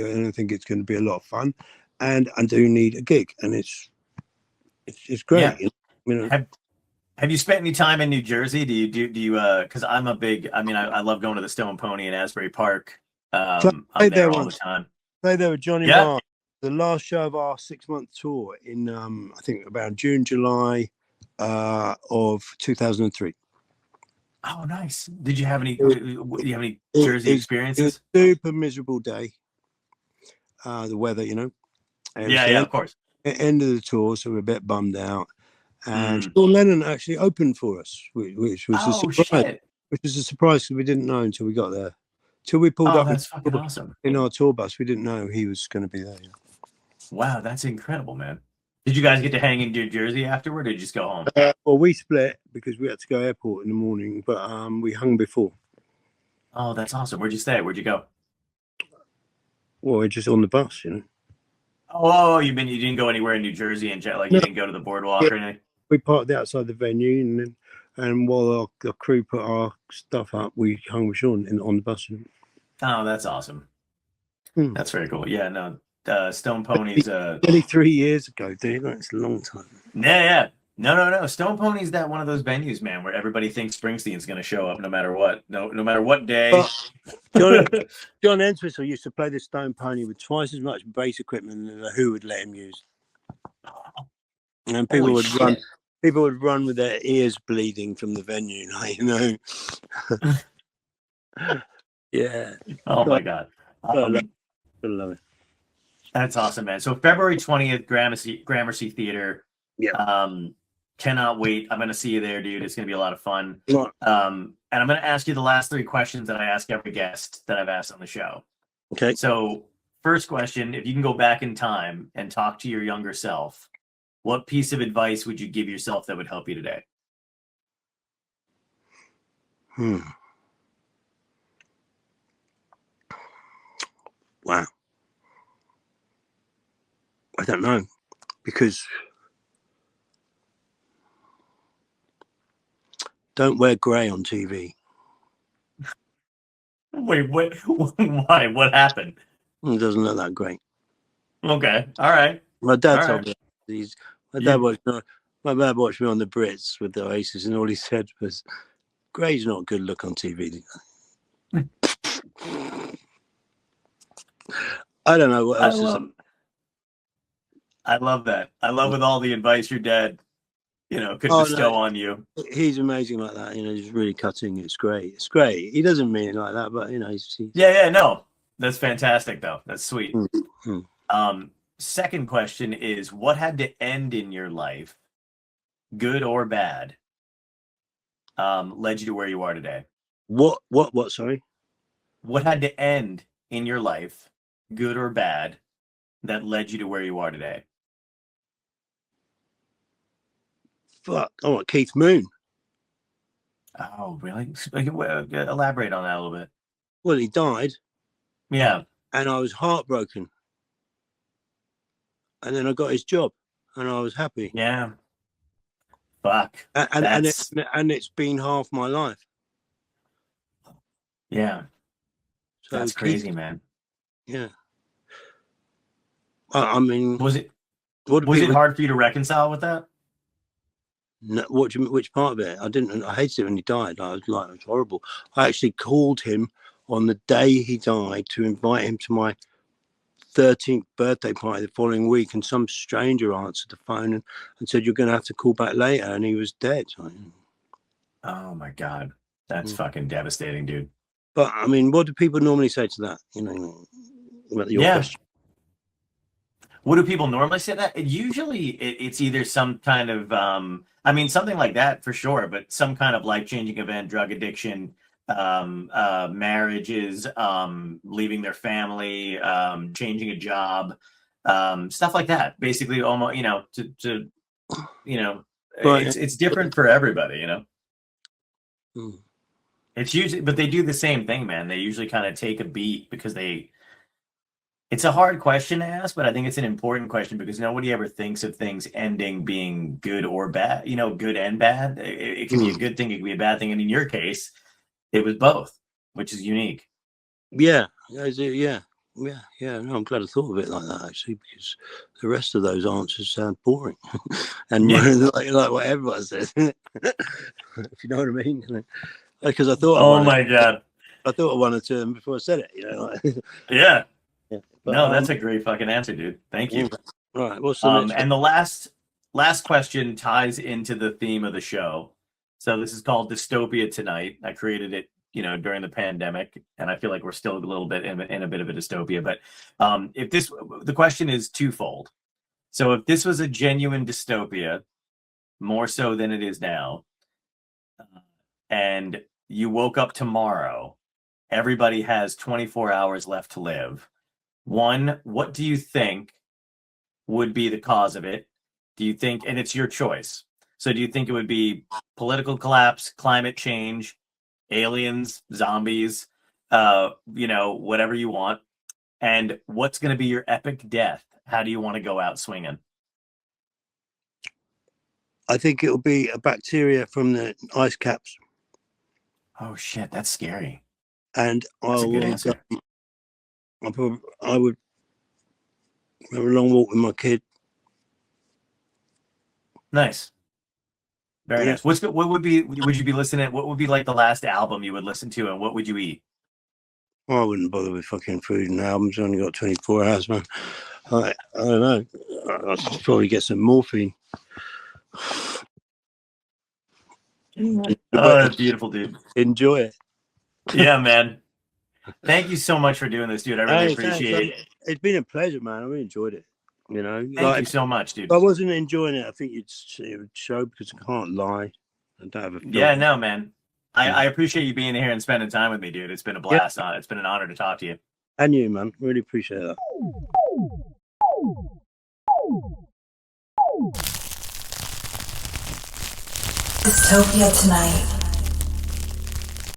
it's going to be a lot of fun, and I do need a gig, and it's great. Yeah. Have you spent any time in New Jersey? Do you because I'm a big, I love going to the Stone Pony in Asbury Park. I'm there all the time. Played there with Johnny Marr. The last show of our 6-month tour in I think about June, July of 2003. Oh, nice. Did you have any? Do you have any Jersey experiences? It was a super miserable day. The weather, Yeah, of course. End of the tour, so we're a bit bummed out. And Sean Lennon actually opened for us, which was a surprise. Shit. Which was a surprise because we didn't know until we got there. Till we pulled up that's fucking awesome. In our tour bus, we didn't know he was going to be there. Wow, that's incredible, man. Did you guys get to hang in New Jersey afterward, or did you just go home? Well, we split because we had to go airport in the morning, but we hung before. Oh, that's awesome. Where'd you stay? Where'd you go? Well, we're just on the bus, Oh, you didn't go anywhere in New Jersey and you didn't go to the boardwalk or anything? We parked outside the venue, and while the crew put our stuff up, we hung with Sean on the bus. Oh, that's awesome. That's very cool. Yeah, no, Stone Pony's 23 years ago, dude. That's a long time. Yeah. No. Stone Pony's that one of those venues, man, where everybody thinks Springsteen's going to show up no matter what. No matter what day. John Entwistle used to play the Stone Pony with twice as much bass equipment than the Who would let him use. And people would run with their ears bleeding from the venue, Yeah. Oh my God. I love it. That's awesome, man. So February 20th, Gramercy Theatre. Yeah. Cannot wait. I'm gonna see you there, dude. It's gonna be a lot of fun. Right. And I'm gonna ask you the last 3 questions that I ask every guest that I've asked on the show. Okay. So first question, if you can go back in time and talk to your younger self, what piece of advice would you give yourself that would help you today? Wow. I don't know, because don't wear grey on TV. Wait, what? Why? What happened? It doesn't look that great. Okay, all right. My dad told me my dad watched me on the Brits with the Oasis, and all he said was, "Grey's not a good look on TV." I don't know what else. I love that. I love with all the advice your dad, could bestow on you. He's amazing like that. He's really cutting. It's great. It's great. He doesn't mean it like that, but he's no, that's fantastic though. That's sweet. Second question is, what had to end in your life, good or bad, led you to where you are today? What? Sorry. What had to end in your life, good or bad, that led you to where you are today? fuck, I want Keith Moon. Oh, really? Elaborate on that a little bit. Well, he died. Yeah. And I was heartbroken. And then I got his job, and I was happy. Yeah. Fuck. And it's been half my life. Yeah. So that's crazy, man. Yeah. I mean, was it hard for you to reconcile with that? No, which part of it? I hated it when he died. I was like, it was horrible. I actually called him on the day he died to invite him to my 13th birthday party the following week, and some stranger answered the phone and said, "You're going to have to call back later," and he was dead. Oh my God, that's fucking devastating, dude. But I mean, what do people normally say to that? You know, your question. What do people normally say that? Usually it's either some kind of, I mean, something like that for sure, but some kind of life-changing event, drug addiction, marriages, leaving their family, changing a job, stuff like that. Basically, almost, Right. it's different for everybody, you know. Mm. It's usually, but they do the same thing, man. They usually kind of take a beat because it's a hard question to ask, but I think it's an important question because nobody ever thinks of things ending being good or bad, good and bad. It can be a good thing, it can be a bad thing. And in your case, it was both, which is unique. Yeah. No, I'm glad I thought of it like that, actually, because the rest of those answers sound boring and like what everyone says. If you know what I mean. Because I thought. Oh my God! I thought of one or two of them before I said it. Yeah. Yeah. But, no, that's a great fucking answer, dude. Thank you. All right. What's the next one? And the last question ties into the theme of the show. So this is called Dystopia Tonight. I created it, during the pandemic, and I feel like we're still a little bit in a bit of a dystopia. But the question is twofold. So if this was a genuine dystopia, more so than it is now, and you woke up tomorrow, everybody has 24 hours left to live. One, what do you think would be the cause of it? Do you think, and it's your choice. So do you think it would be political collapse, climate change, aliens, zombies, whatever you want? And what's going to be your epic death? How do you want to go out swinging? I think it'll be a bacteria from the ice caps. Oh shit, that's scary. And that's a good answer. I would have a long walk with my kid. Nice. Very nice. Would you be listening? What would be like the last album you would listen to, and what would you eat? Well, I wouldn't bother with fucking food and albums. I only got 24 hours, man. I don't know. I'll probably get some morphine. Oh, that's beautiful, dude. Enjoy it. Yeah, man. Thank you so much for doing this, dude. I really appreciate it. It's been a pleasure, man. I really enjoyed it. Thank you so much, dude. If I wasn't enjoying it, I think it would show, because I can't lie. I don't have a film. Yeah, no, man. I appreciate you being here and spending time with me, dude. It's been a blast. Yeah. It's been an honor to talk to you. And you, man. Really appreciate that. Dystopia Tonight.